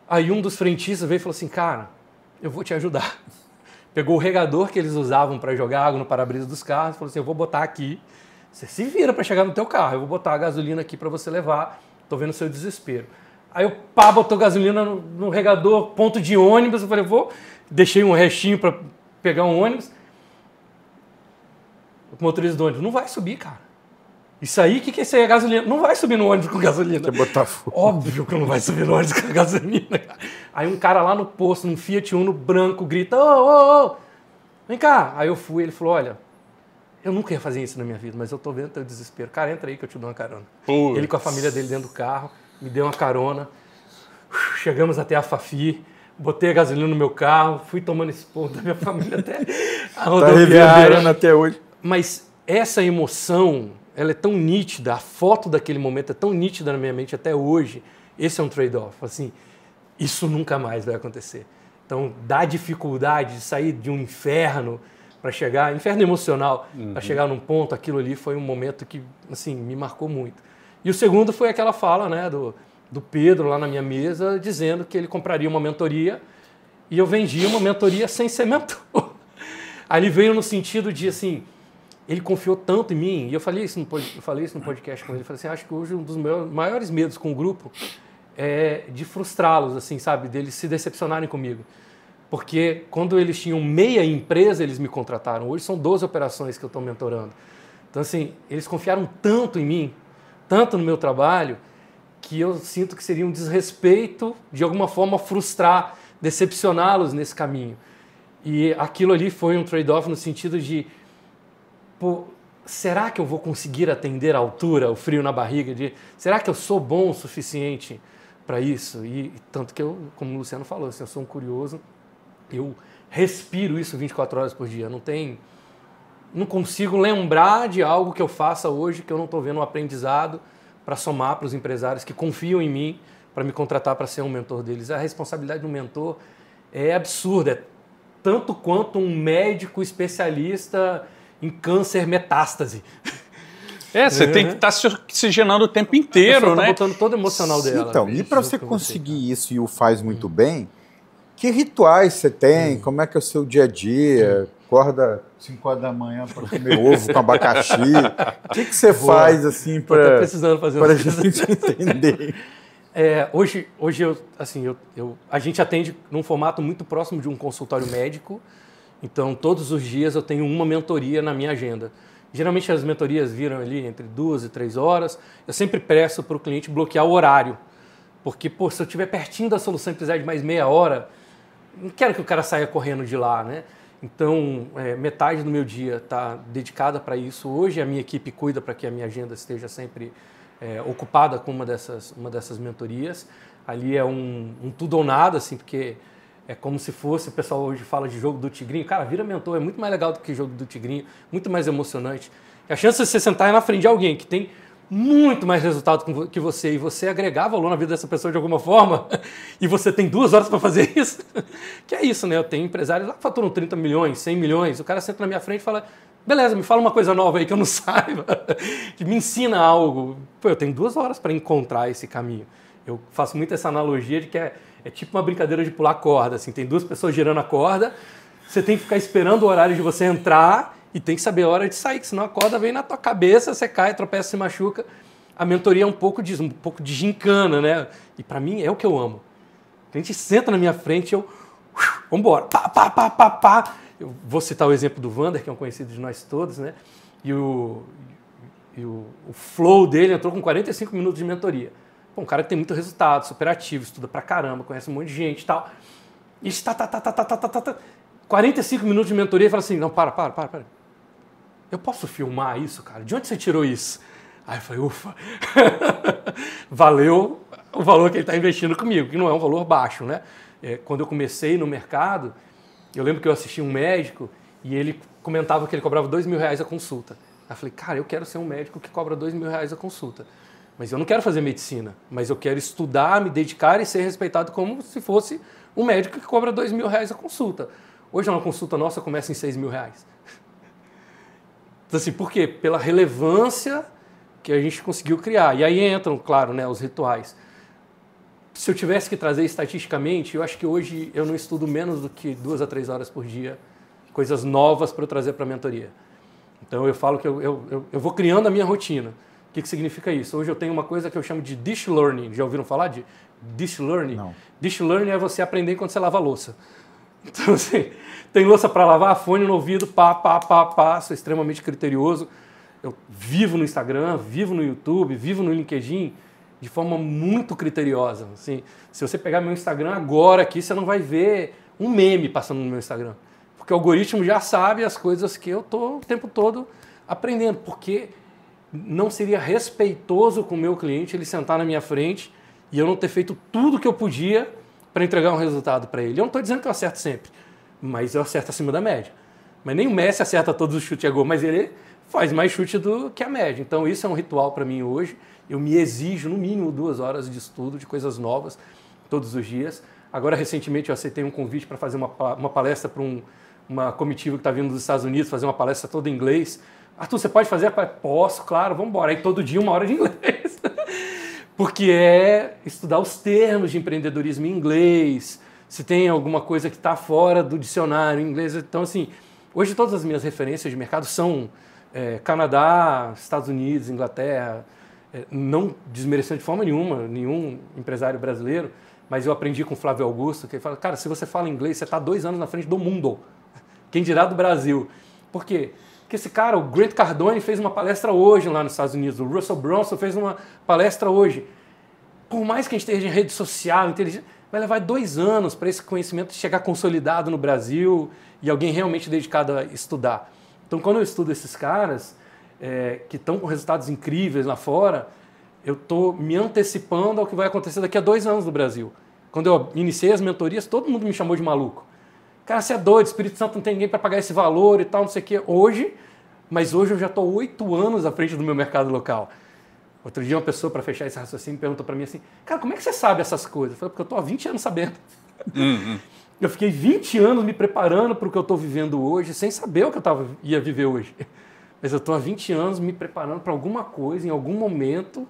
Aí um dos frentistas veio e falou assim, cara, eu vou te ajudar. Pegou o regador que eles usavam para jogar água no para-brisa dos carros, falou assim, eu vou botar aqui, você se vira para chegar no teu carro, eu vou botar a gasolina aqui para você levar, tô vendo o seu desespero. Aí o pá botou gasolina no regador, ponto de ônibus, eu falei, deixei um restinho para pegar um ônibus. O motorista do ônibus, não vai subir, cara. Isso aí, o que isso aí é gasolina? Não vai subir no ônibus com gasolina. Quer botar fogo. Óbvio que não vai subir no ônibus com gasolina, cara. Aí um cara lá no posto, num Fiat Uno branco, grita, ô, vem cá. Aí eu fui, ele falou, olha, eu nunca ia fazer isso na minha vida, mas eu tô vendo teu desespero. Cara, entra aí que eu te dou uma carona. Putz. Ele com a família dele dentro do carro, me deu uma carona. Chegamos até a Fafi. Botei a gasolina no meu carro, fui tomando esse ponto da minha família até a rodoviária. Tá reverberando até hoje. Mas essa emoção, ela é tão nítida, a foto daquele momento é tão nítida na minha mente até hoje. Esse é um trade-off. Assim, isso nunca mais vai acontecer. Então, da dificuldade de sair de um inferno para chegar, inferno emocional, para chegar num ponto, aquilo ali foi um momento que, assim, me marcou muito. E o segundo foi aquela fala, né, do Pedro lá na minha mesa, dizendo que ele compraria uma mentoria e eu vendia uma mentoria sem ser mentor. Aí ele veio no sentido de, assim, ele confiou tanto em mim, e eu falei isso no podcast com ele, falei assim, acho que hoje um dos meus maiores medos com o grupo é de frustrá-los, assim, sabe, deles se decepcionarem comigo. Porque quando eles tinham meia empresa, eles me contrataram. Hoje são 12 operações que eu estou mentorando. Então, assim, eles confiaram tanto em mim, tanto no meu trabalho, que eu sinto que seria um desrespeito, de alguma forma, frustrar, decepcioná-los nesse caminho. E aquilo ali foi um trade-off no sentido de, pô, será que eu vou conseguir atender à altura, o frio na barriga? Será que eu sou bom o suficiente para isso? E tanto que eu, como o Luciano falou, assim, eu sou um curioso, eu respiro isso 24 horas por dia. Não consigo lembrar de algo que eu faça hoje que eu não estou vendo um aprendizado para somar para os empresários que confiam em mim para me contratar para ser um mentor deles. A responsabilidade do mentor é absurda, é tanto quanto um médico especialista em câncer metástase. Você tem que estar se oxigenando o tempo inteiro, né? Tá botando todo o emocional dela. Então, e para você conseguir isso e o faz muito bem, que rituais você tem? Como é que é o seu dia a dia? Acorda 5 horas da manhã para comer ovo com abacaxi? O que você faz assim para a gente entender? Hoje a gente atende num formato muito próximo de um consultório médico. Então, todos os dias eu tenho uma mentoria na minha agenda. Geralmente as mentorias viram ali entre 2 e 3 horas. Eu sempre peço para o cliente bloquear o horário. Porque, pô, se eu estiver pertinho da solução e precisar de mais meia hora, não quero que o cara saia correndo de lá, né? Então, metade do meu dia está dedicada para isso. Hoje a minha equipe cuida para que a minha agenda esteja sempre ocupada com uma dessas mentorias. Ali é um tudo ou nada, assim, porque é como se fosse, o pessoal hoje fala de jogo do tigrinho. Cara, vira mentor, é muito mais legal do que jogo do tigrinho, muito mais emocionante. E a chance de você sentar na frente de alguém que tem muito mais resultado que você e você agregar valor na vida dessa pessoa de alguma forma e você tem 2 horas para fazer isso, que é isso, né? Eu tenho empresários lá que faturam 30 milhões, 100 milhões, o cara senta na minha frente e fala, beleza, me fala uma coisa nova aí que eu não saiba, que me ensina algo. Pô, eu tenho 2 horas para encontrar esse caminho. Eu faço muito essa analogia de que é tipo uma brincadeira de pular corda, assim, tem 2 pessoas girando a corda, você tem que ficar esperando o horário de você entrar e tem que saber a hora de sair, que senão a corda vem na tua cabeça, você cai, tropeça, se machuca. A mentoria é um pouco de gincana, né? E para mim é o que eu amo. A gente senta na minha frente, vamos embora, pá. Eu vou citar o exemplo do Vander, que é um conhecido de nós todos, né? E o flow dele entrou com 45 minutos de mentoria. Pô, um cara que tem muito resultado, super ativo, estuda pra caramba, conhece um monte de gente e tal. E 45 minutos de mentoria e fala assim, não, para. Eu posso filmar isso, cara? De onde você tirou isso? Aí eu falei, ufa, valeu o valor que ele está investindo comigo, que não é um valor baixo, né? Quando eu comecei no mercado, eu lembro que eu assisti um médico e ele comentava que ele cobrava R$2.000 a consulta. Aí eu falei, cara, eu quero ser um médico que cobra R$2.000 a consulta. Mas eu não quero fazer medicina, mas eu quero estudar, me dedicar e ser respeitado como se fosse um médico que cobra R$2.000 a consulta. Hoje uma consulta nossa começa em R$6.000. Então, assim, por quê? Pela relevância que a gente conseguiu criar. E aí entram, claro, né, os rituais. Se eu tivesse que trazer estatisticamente, eu acho que hoje eu não estudo menos do que 2 a 3 horas por dia, coisas novas para eu trazer para a mentoria. Então eu falo que eu vou criando a minha rotina. O que significa isso? Hoje eu tenho uma coisa que eu chamo de dish learning. Já ouviram falar de dish learning? Não. Dish learning é você aprender quando você lava a louça. Então, assim, tem louça para lavar, fone no ouvido, sou extremamente criterioso. Eu vivo no Instagram, vivo no YouTube, vivo no LinkedIn de forma muito criteriosa. Assim, se você pegar meu Instagram agora aqui, você não vai ver um meme passando no meu Instagram. Porque o algoritmo já sabe as coisas que eu estou o tempo todo aprendendo. Porque não seria respeitoso com o meu cliente ele sentar na minha frente e eu não ter feito tudo que eu podia para entregar um resultado para ele. Eu não estou dizendo que eu acerto sempre, mas eu acerto acima da média. Mas nem o Messi acerta todos os chutes a gol, mas ele faz mais chute do que a média. Então isso é um ritual para mim hoje. Eu me exijo no mínimo 2 horas de estudo, de coisas novas, todos os dias. Agora, recentemente, eu aceitei um convite para fazer uma palestra para uma comitiva que está vindo dos Estados Unidos, fazer uma palestra toda em inglês. Arthur, você pode fazer? Posso, claro, vamos embora. Aí todo dia 1 hora de inglês. Porque é estudar os termos de empreendedorismo em inglês, se tem alguma coisa que está fora do dicionário em inglês. Então, assim, hoje todas as minhas referências de mercado são Canadá, Estados Unidos, Inglaterra, não desmerecendo de forma nenhuma, nenhum empresário brasileiro, mas eu aprendi com o Flávio Augusto, que ele fala, cara, se você fala inglês, você está 2 anos na frente do mundo, quem dirá do Brasil. Por quê? Porque esse cara, o Grant Cardone, fez uma palestra hoje lá nos Estados Unidos, o Russell Brunson fez uma palestra hoje. Por mais que a gente esteja em rede social, inteligente, vai levar 2 anos para esse conhecimento chegar consolidado no Brasil e alguém realmente dedicado a estudar. Então, quando eu estudo esses caras que estão com resultados incríveis lá fora, eu estou me antecipando ao que vai acontecer daqui a 2 anos no Brasil. Quando eu iniciei as mentorias, todo mundo me chamou de maluco. Cara, você é doido, Espírito Santo não tem ninguém para pagar esse valor e tal, não sei o quê. Hoje eu já estou 8 anos à frente do meu mercado local. Outro dia uma pessoa, para fechar esse raciocínio, perguntou para mim assim, cara, como é que você sabe essas coisas? Eu falei, porque eu estou há 20 anos sabendo. Eu fiquei 20 anos me preparando para o que eu estou vivendo hoje, sem saber o que eu ia viver hoje. Mas eu estou há 20 anos me preparando para alguma coisa, em algum momento,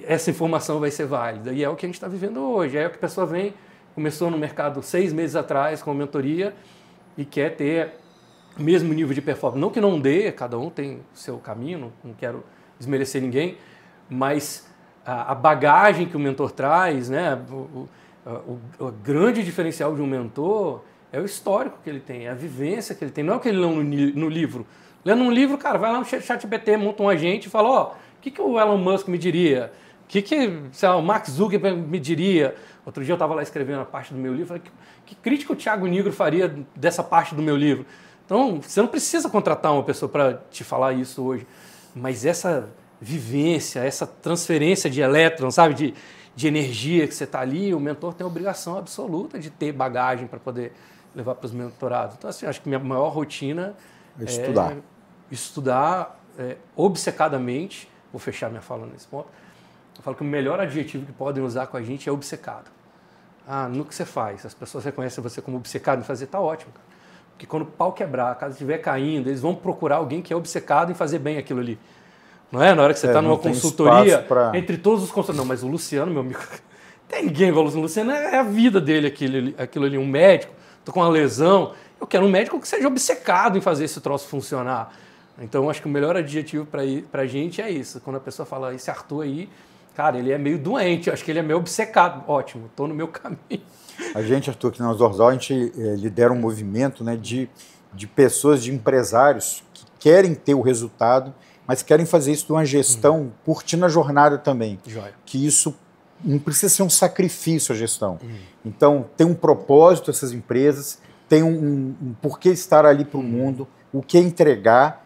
essa informação vai ser válida. E é o que a gente está vivendo hoje. É o que a pessoa vem, começou no mercado 6 meses atrás com a mentoria e quer ter o mesmo nível de performance. Não que não dê, cada um tem o seu caminho, não quero desmerecer ninguém, mas a bagagem que o mentor traz, né, o grande diferencial de um mentor é o histórico que ele tem, é a vivência que ele tem. Não é o que ele leu no livro, Lendo um livro, cara, vai lá no ChatGPT, monta um agente e fala, ó, o que o Elon Musk me diria? O que sei lá, o Mark Zuckerberg me diria? Outro dia eu estava lá escrevendo a parte do meu livro, falei, que crítica o Thiago Nigro faria dessa parte do meu livro? Então, você não precisa contratar uma pessoa para te falar isso hoje, mas essa vivência, essa transferência de elétrons, sabe, de energia que você está ali, o mentor tem a obrigação absoluta de ter bagagem para poder levar para os mentorados. Então, assim, acho que minha maior rotina é estudar obcecadamente. Vou fechar minha fala nesse ponto. Eu falo que o melhor adjetivo que podem usar com a gente é obcecado. No que você faz, as pessoas reconhecem você como obcecado em fazer, tá ótimo, cara. Porque quando o pau quebrar, a casa estiver caindo, eles vão procurar alguém que é obcecado em fazer bem aquilo ali. Não é? Na hora que você está numa consultoria, entre todos os consultores. Não, mas o Luciano, meu amigo, tem ninguém igual o Luciano. O Luciano é a vida dele, aquilo ali. Um médico, tô com uma lesão. Eu quero um médico que seja obcecado em fazer esse troço funcionar. Então, acho que o melhor adjetivo para a gente é isso. Quando a pessoa fala, esse Arthur aí, cara, ele é meio doente, eu acho que ele é meio obcecado. Ótimo, estou no meu caminho. A gente, Arthur, aqui na Zorzal, a gente lidera um movimento, né, de pessoas, de empresários que querem ter o resultado, mas querem fazer isso de uma gestão, curtindo a jornada também. Joia. Que isso não precisa ser um sacrifício a gestão. Então, tem um propósito essas empresas, tem um porquê estar ali para o mundo, o que entregar,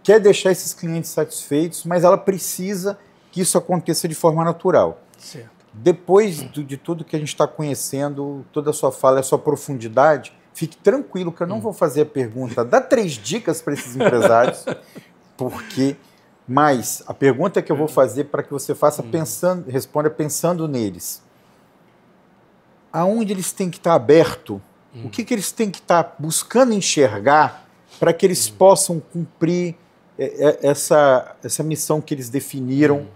quer deixar esses clientes satisfeitos, mas ela precisa que isso aconteça de forma natural. Certo. Depois de tudo que a gente está conhecendo, toda a sua fala, a sua profundidade, fique tranquilo que eu não vou fazer a pergunta, dá 3 dicas para esses empresários, porque... Mas a pergunta que eu vou fazer para que você faça responda pensando neles. Aonde eles têm que estar abertos? O que eles têm que estar buscando enxergar para que eles possam cumprir essa missão que eles definiram?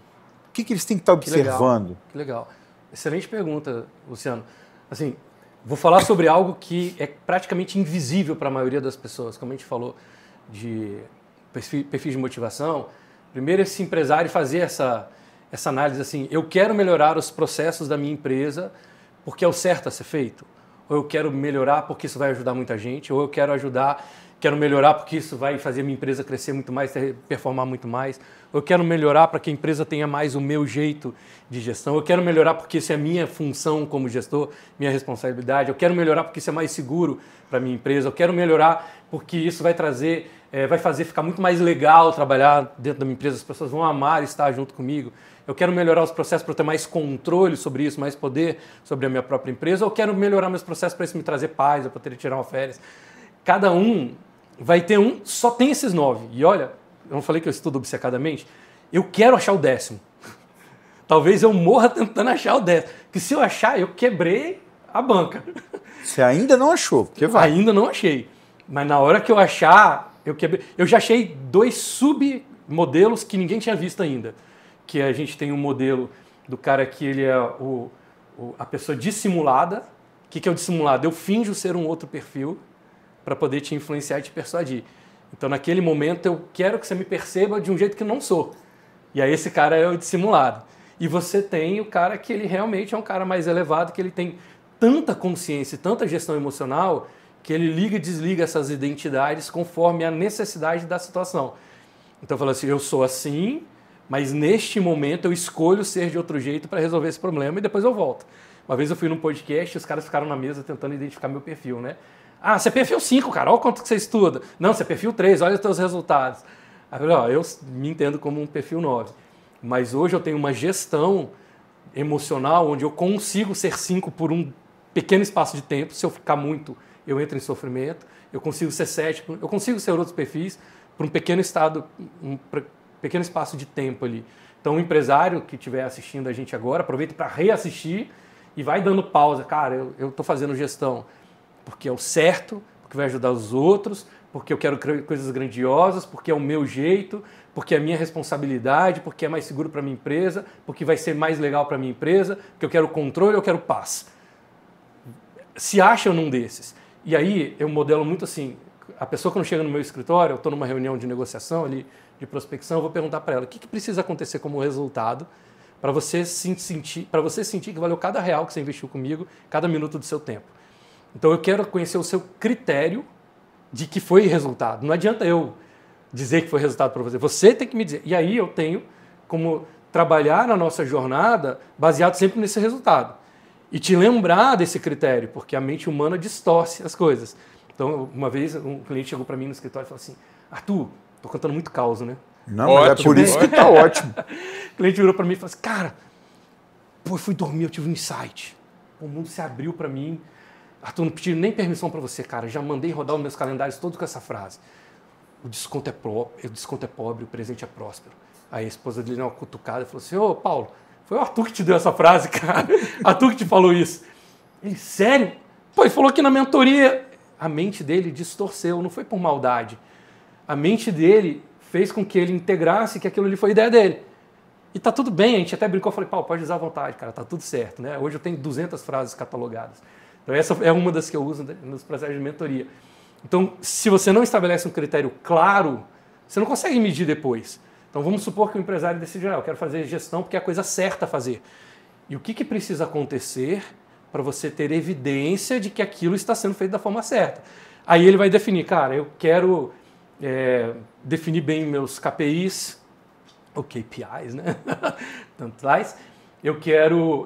O que eles têm que estar observando? Que legal. Excelente pergunta, Luciano. Assim, vou falar sobre algo que é praticamente invisível para a maioria das pessoas. Como a gente falou de perfis de motivação, primeiro esse empresário fazer essa análise assim, eu quero melhorar os processos da minha empresa porque é o certo a ser feito, ou eu quero melhorar porque isso vai ajudar muita gente, ou eu quero melhorar porque isso vai fazer a minha empresa crescer muito mais, performar muito mais, ou eu quero melhorar para que a empresa tenha mais o meu jeito de gestão, eu quero melhorar porque isso é minha função como gestor, minha responsabilidade, eu quero melhorar porque isso é mais seguro para a minha empresa, eu quero melhorar porque isso vai trazer... vai fazer ficar muito mais legal trabalhar dentro da minha empresa, as pessoas vão amar estar junto comigo. Eu quero melhorar os processos para eu ter mais controle sobre isso, mais poder sobre a minha própria empresa, ou eu quero melhorar meus processos para isso me trazer paz, eu poder tirar uma férias. Cada um vai ter só tem esses 9. E olha, eu não falei que eu estudo obcecadamente, eu quero achar o 10º. Talvez eu morra tentando achar o 10º, porque se eu achar, eu quebrei a banca. Você ainda não achou? Porque vai. Ainda não achei. Mas na hora que eu achar, eu já achei 2 submodelos que ninguém tinha visto ainda. Que a gente tem um modelo do cara que ele é a pessoa dissimulada. O que é o dissimulado? Eu finjo ser um outro perfil para poder te influenciar e te persuadir. Então, naquele momento, eu quero que você me perceba de um jeito que eu não sou. E aí esse cara é o dissimulado. E você tem o cara que ele realmente é um cara mais elevado, que ele tem tanta consciência, tanta gestão emocional, que ele liga e desliga essas identidades conforme a necessidade da situação. Então eu falo assim, eu sou assim, mas neste momento eu escolho ser de outro jeito para resolver esse problema e depois eu volto. Uma vez eu fui num podcast e os caras ficaram na mesa tentando identificar meu perfil, né? Ah, você é perfil 5, cara, olha quanto que você estuda. Não, você é perfil 3, olha os teus resultados. Aí eu falei, ó, eu me entendo como um perfil 9. Mas hoje eu tenho uma gestão emocional onde eu consigo ser 5 por um pequeno espaço de tempo. Se eu ficar muito, eu entro em sofrimento. Eu consigo ser 7, eu consigo ser outros perfis por um pequeno pequeno espaço de tempo ali. Então, o empresário que estiver assistindo a gente agora, aproveita para reassistir e vai dando pausa. Cara, eu estou fazendo gestão porque é o certo, porque vai ajudar os outros, porque eu quero coisas grandiosas, porque é o meu jeito, porque é a minha responsabilidade, porque é mais seguro para a minha empresa, porque vai ser mais legal para a minha empresa, porque eu quero controle, eu quero paz. Se acha num desses. E aí eu modelo muito assim, a pessoa quando chega no meu escritório, eu estou numa reunião de negociação ali, de prospecção, eu vou perguntar para ela, o que precisa acontecer como resultado para você sentir que valeu cada real que você investiu comigo, cada minuto do seu tempo. Então eu quero conhecer o seu critério de que foi resultado. Não adianta eu dizer que foi resultado para você. Você tem que me dizer. E aí eu tenho como trabalhar na nossa jornada baseado sempre nesse resultado. E te lembrar desse critério, porque a mente humana distorce as coisas. Então, uma vez um cliente chegou para mim no escritório e falou assim, Arthur, tô contando muito caos, né? Não, mas é por isso que tá ótimo. O cliente virou para mim e falou assim, cara, pô, eu fui dormir, eu tive um insight. O mundo se abriu para mim. Arthur, não pedi nem permissão para você, cara. Já mandei rodar os meus calendários todos com essa frase. O desconto é pobre, o presente é próspero. Aí a esposa dele deu uma cutucada e falou assim, ô Paulo, foi o Arthur que te deu essa frase, cara. Arthur que te falou isso. Ele, sério? Pô, ele falou que na mentoria a mente dele distorceu, não foi por maldade. A mente dele fez com que ele integrasse que aquilo ali foi ideia dele. E tá tudo bem, a gente até brincou, falei, Paulo, pode usar à vontade, cara, tá tudo certo, né? Hoje eu tenho 200 frases catalogadas. Então essa é uma das que eu uso nos processos de mentoria. Então, se você não estabelece um critério claro, você não consegue medir depois. Então vamos supor que o empresário decide, eu quero fazer gestão porque é a coisa certa a fazer. E o que precisa acontecer para você ter evidência de que aquilo está sendo feito da forma certa? Aí ele vai definir, cara, eu quero definir bem meus KPIs, ou KPIs, né? Tanto faz. Eu quero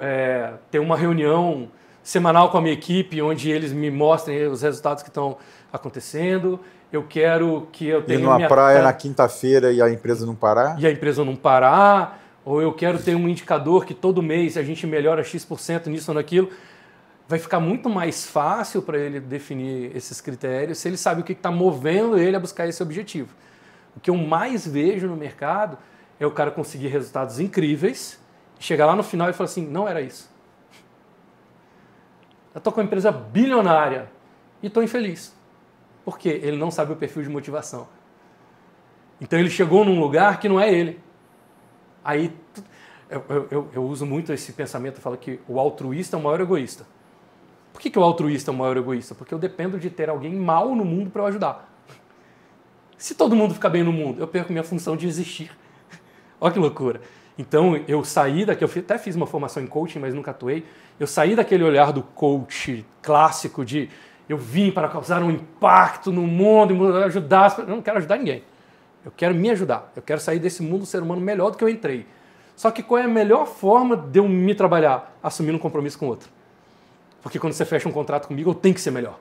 ter uma reunião semanal com a minha equipe, onde eles me mostrem os resultados que estão acontecendo. Eu quero que eu tenha... Ir numa praia na quinta-feira e a empresa não parar? E a empresa não parar. Ou eu quero ter um indicador que todo mês a gente melhora X% nisso ou naquilo. Vai ficar muito mais fácil para ele definir esses critérios se ele sabe o que está movendo ele a buscar esse objetivo. O que eu mais vejo no mercado é o cara conseguir resultados incríveis, chegar lá no final e falar assim, não era isso. Eu estou com uma empresa bilionária e estou infeliz. Por quê? Ele não sabe o perfil de motivação. Então ele chegou num lugar que não é ele. Aí eu uso muito esse pensamento, eu falo que o altruísta é o maior egoísta. Por que o altruísta é o maior egoísta? Porque eu dependo de ter alguém mal no mundo para eu ajudar. Se todo mundo ficar bem no mundo, eu perco minha função de existir. Olha que loucura. Então eu saí daqui, eu até fiz uma formação em coaching, mas nunca atuei. Eu saí daquele olhar do coach clássico de eu vim para causar um impacto no mundo e ajudar. Eu não quero ajudar ninguém. Eu quero me ajudar. Eu quero sair desse mundo ser humano melhor do que eu entrei. Só que qual é a melhor forma de eu me trabalhar? Assumindo um compromisso com o outro. Porque quando você fecha um contrato comigo, eu tenho que ser melhor.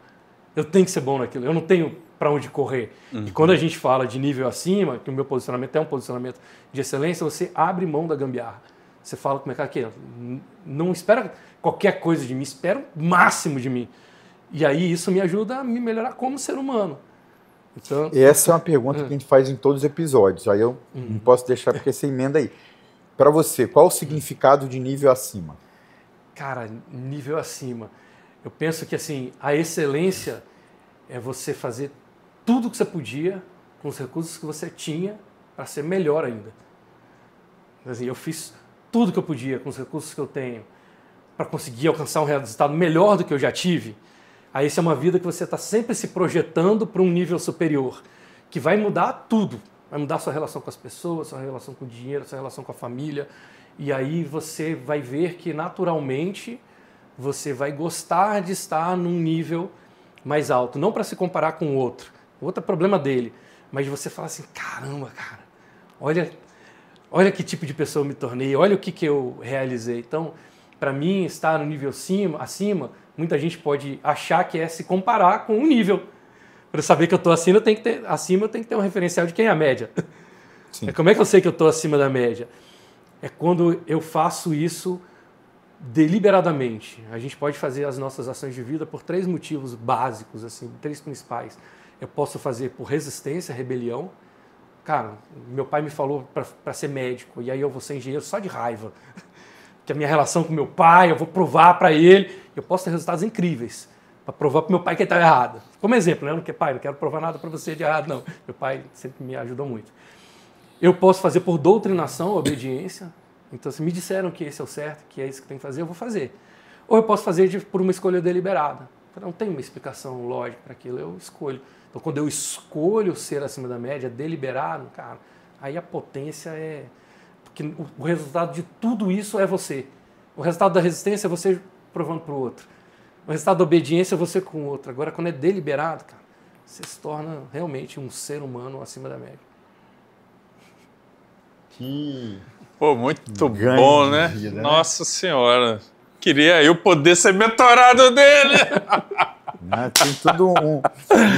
Eu tenho que ser bom naquilo. Eu não tenho para onde correr. Uhum. E quando a gente fala de nível acima, que o meu posicionamento é um posicionamento de excelência, você abre mão da gambiarra. Você fala como é que é, não espera qualquer coisa de mim, espera o máximo de mim. E aí isso me ajuda a me melhorar como ser humano. Então, essa é uma pergunta que a gente faz em todos os episódios. Aí eu não posso deixar porque você emenda aí. Para você, qual o significado de nível acima? Cara, nível acima. Eu penso que assim, a excelência é você fazer tudo o que você podia com os recursos que você tinha para ser melhor ainda. Assim, eu fiz tudo que eu podia com os recursos que eu tenho para conseguir alcançar um resultado melhor do que eu já tive. Aí essa é uma vida que você está sempre se projetando para um nível superior, que vai mudar tudo. Vai mudar sua relação com as pessoas, sua relação com o dinheiro, sua relação com a família. E aí você vai ver que naturalmente você vai gostar de estar num nível mais alto. Não para se comparar com o outro. O outro é problema dele. Mas de você falar assim, caramba, cara, olha que tipo de pessoa eu me tornei, olha o que eu realizei. Então, para mim, estar no nível acima, muita gente pode achar que é se comparar com um nível. Para saber que eu estou acima, eu tenho que ter um referencial de quem é a média. Como é que eu sei que eu estou acima da média? É quando eu faço isso deliberadamente. A gente pode fazer as nossas ações de vida por 3 motivos básicos, assim, 3 principais. Eu posso fazer por resistência, rebelião. Cara, meu pai me falou para ser médico, e aí eu vou ser engenheiro só de raiva. Que a minha relação com meu pai, eu vou provar para ele. Eu posso ter resultados incríveis para provar para meu pai que ele está errado. Como exemplo, né? Não quero provar nada para você de errado, não. Meu pai sempre me ajudou muito. Eu posso fazer por doutrinação, obediência. Então, se me disseram que esse é o certo, que é isso que tem que fazer, eu vou fazer. Ou eu posso fazer por uma escolha deliberada. Não tem uma explicação lógica para aquilo, eu escolho. Então, quando eu escolho ser acima da média, deliberado, cara, aí a potência é... Porque o resultado de tudo isso é você. O resultado da resistência é você provando para o outro. O resultado da obediência é você com o outro. Agora, quando é deliberado, cara, você se torna realmente um ser humano acima da média. Pô, muito bom, né? Vida, né? Nossa Senhora. Queria eu poder ser mentorado dele. Tem tudo um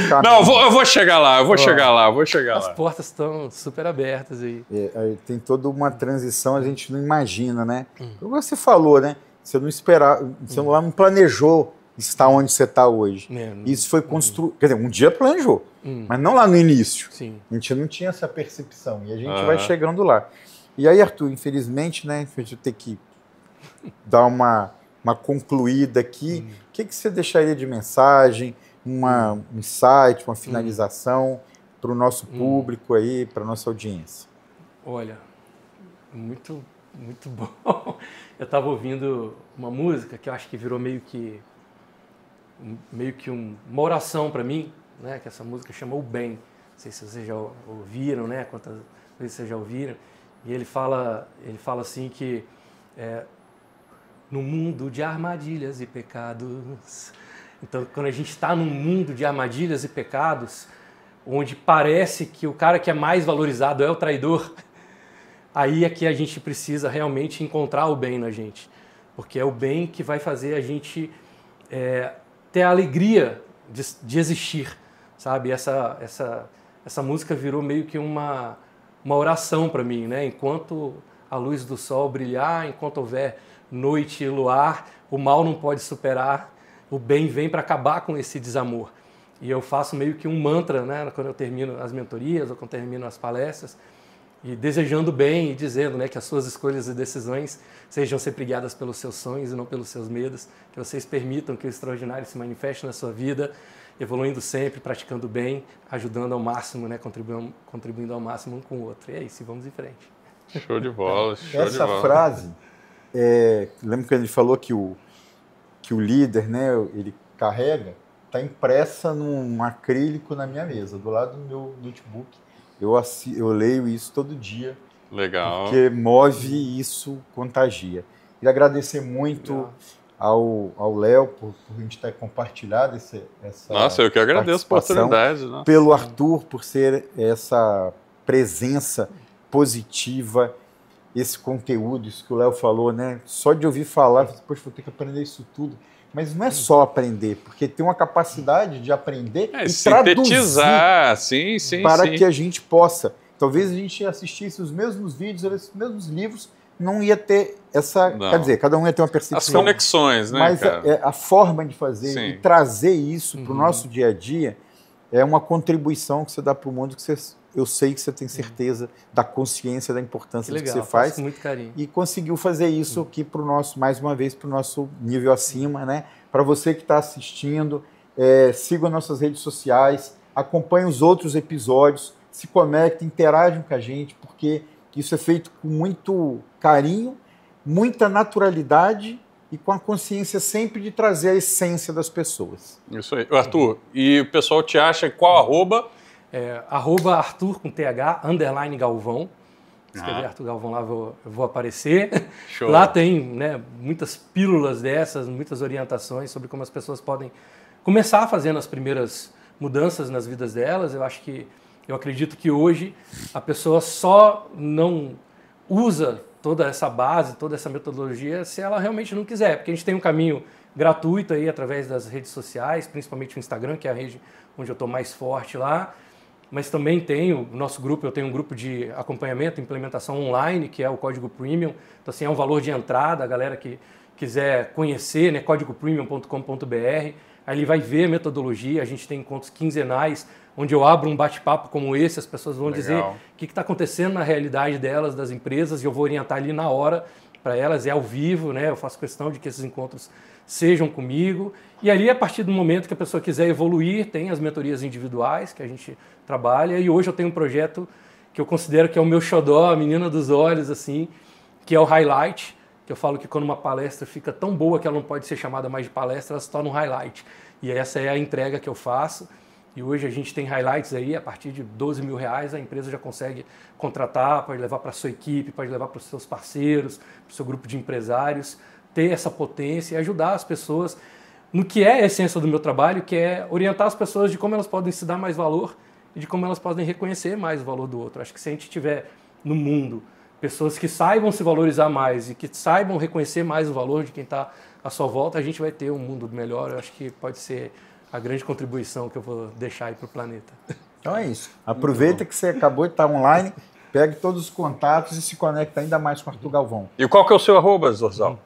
caminho. Não, eu vou chegar lá, eu vou chegar lá. As portas estão super abertas aí. Tem toda uma transição, a gente não imagina, né? Como você falou, né? Você não esperava, você não planejou estar onde você está hoje. Isso foi construído. Quer dizer, um dia planejou, mas não lá no início. Sim. A gente não tinha essa percepção. E a gente vai chegando lá. E aí, Arthur, infelizmente, né? A gente vai ter que dar uma concluída aqui. O que você deixaria de mensagem, um insight, uma finalização para o nosso público aí, para a nossa audiência? Olha, muito, muito bom. Eu estava ouvindo uma música que eu acho que virou meio que uma oração para mim, né? Que essa música chama O Bem. Não sei se vocês já ouviram, né? Quantas vezes vocês já ouviram. E ele fala assim que no mundo de armadilhas e pecados. Então, quando a gente está num mundo de armadilhas e pecados, onde parece que o cara que é mais valorizado é o traidor, aí é que a gente precisa realmente encontrar o bem na gente. Porque é o bem que vai fazer a gente ter a alegria de existir, sabe? Essa música virou meio que uma oração para mim, né? Enquanto a luz do sol brilhar, enquanto houver noite e luar, o mal não pode superar, o bem vem para acabar com esse desamor. E eu faço meio que um mantra, né? Quando eu termino as mentorias ou quando eu termino as palestras, e desejando bem e dizendo, né, que as suas escolhas e decisões sejam sempre guiadas pelos seus sonhos e não pelos seus medos, que vocês permitam que o extraordinário se manifeste na sua vida, evoluindo sempre, praticando bem, ajudando ao máximo, né, contribuindo ao máximo um com o outro. E é isso, vamos em frente. Show de bola, show de bola. Essa frase, lembra que ele falou que o líder, né, ele carrega, está impressa num acrílico na minha mesa, do lado do meu notebook. Eu leio isso todo dia. Legal. Porque move isso, contagia. Queria agradecer muito ao Léo por a gente ter compartilhado essa Nossa, eu que agradeço a oportunidade. Nossa. Pelo Arthur, por ser essa presença positiva, esse conteúdo, isso que o Léo falou, né? Só de ouvir falar, depois vou ter que aprender isso tudo. Mas não é só aprender, porque tem uma capacidade de aprender e sintetizar, sim, para que a gente possa. Talvez a gente assistisse os mesmos vídeos, os mesmos livros, não ia ter essa... Não. Quer dizer, cada um ia ter uma percepção. As conexões, né, mas cara? A forma de fazer e trazer isso para o nosso dia a dia é uma contribuição que você dá para o mundo que eu sei que você tem certeza da consciência, da importância do que você faz. Com muito carinho. E conseguiu fazer isso aqui para o nosso, mais uma vez, para o nosso nível acima, né? Para você que está assistindo, siga nossas redes sociais, acompanhe os outros episódios, se conectem, interajam com a gente, porque isso é feito com muito carinho, muita naturalidade e com a consciência sempre de trazer a essência das pessoas. Isso aí. Arthur, e o pessoal te acha qual arroba? Arroba Arthur com TH, _ Galvão. Escrever Arthur Galvão lá, eu vou aparecer. Show. Lá tem, né, muitas pílulas dessas, muitas orientações sobre como as pessoas podem começar fazendo as primeiras mudanças nas vidas delas. Eu acredito que hoje a pessoa só não usa toda essa base, toda essa metodologia se ela realmente não quiser, porque a gente tem um caminho gratuito aí através das redes sociais, principalmente o Instagram, que é a rede onde eu estou mais forte lá. Mas também tem o nosso grupo, eu tenho um grupo de acompanhamento, implementação online, que é o Código Premium. Então, assim, é um valor de entrada, a galera que quiser conhecer, né, códigopremium.com.br, aí ele vai ver a metodologia, a gente tem encontros quinzenais, onde eu abro um bate-papo como esse, as pessoas vão dizer o que está acontecendo na realidade delas, das empresas, e eu vou orientar ali na hora para elas, é ao vivo, né, eu faço questão de que esses encontros sejam comigo. E ali, a partir do momento que a pessoa quiser evoluir, tem as mentorias individuais que a gente trabalha. E hoje eu tenho um projeto que eu considero que é o meu xodó, a menina dos olhos, assim, que é o Highlight, que eu falo que quando uma palestra fica tão boa que ela não pode ser chamada mais de palestra, ela se torna um highlight. E essa é a entrega que eu faço. E hoje a gente tem highlights aí, a partir de R$12 mil, a empresa já consegue contratar, pode levar para a sua equipe, pode levar para os seus parceiros, para o seu grupo de empresários, ter essa potência e ajudar as pessoas no que é a essência do meu trabalho, que é orientar as pessoas de como elas podem se dar mais valor e de como elas podem reconhecer mais o valor do outro. Acho que se a gente estiver no mundo pessoas que saibam se valorizar mais e que saibam reconhecer mais o valor de quem está à sua volta, a gente vai ter um mundo melhor. Eu acho que pode ser a grande contribuição que eu vou deixar aí para o planeta. Então é isso. Aproveita que você acabou de estar online, pegue todos os contatos e se conecta ainda mais com o Arthur Galvão. E qual que é o seu arroba, Zorzal?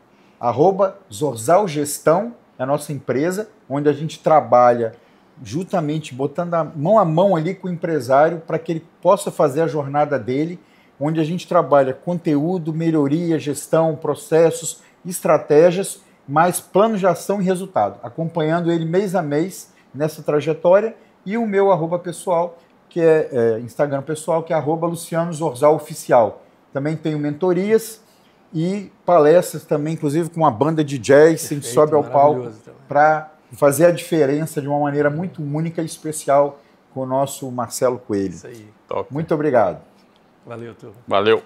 @Zorzal Gestão é a nossa empresa, onde a gente trabalha justamente botando a mão ali com o empresário para que ele possa fazer a jornada dele, onde a gente trabalha conteúdo, melhoria, gestão, processos, estratégias, mais plano de ação e resultado, acompanhando ele mês a mês nessa trajetória, e o meu arroba pessoal, que é Instagram pessoal, que é @Luciano Zorzal Oficial. Também tenho mentorias e palestras também, inclusive com uma banda de jazz, a gente sobe ao palco para fazer a diferença de uma maneira muito única e especial com o nosso Marcelo Coelho. Isso aí. Top. Muito obrigado. Valeu, turma. Valeu.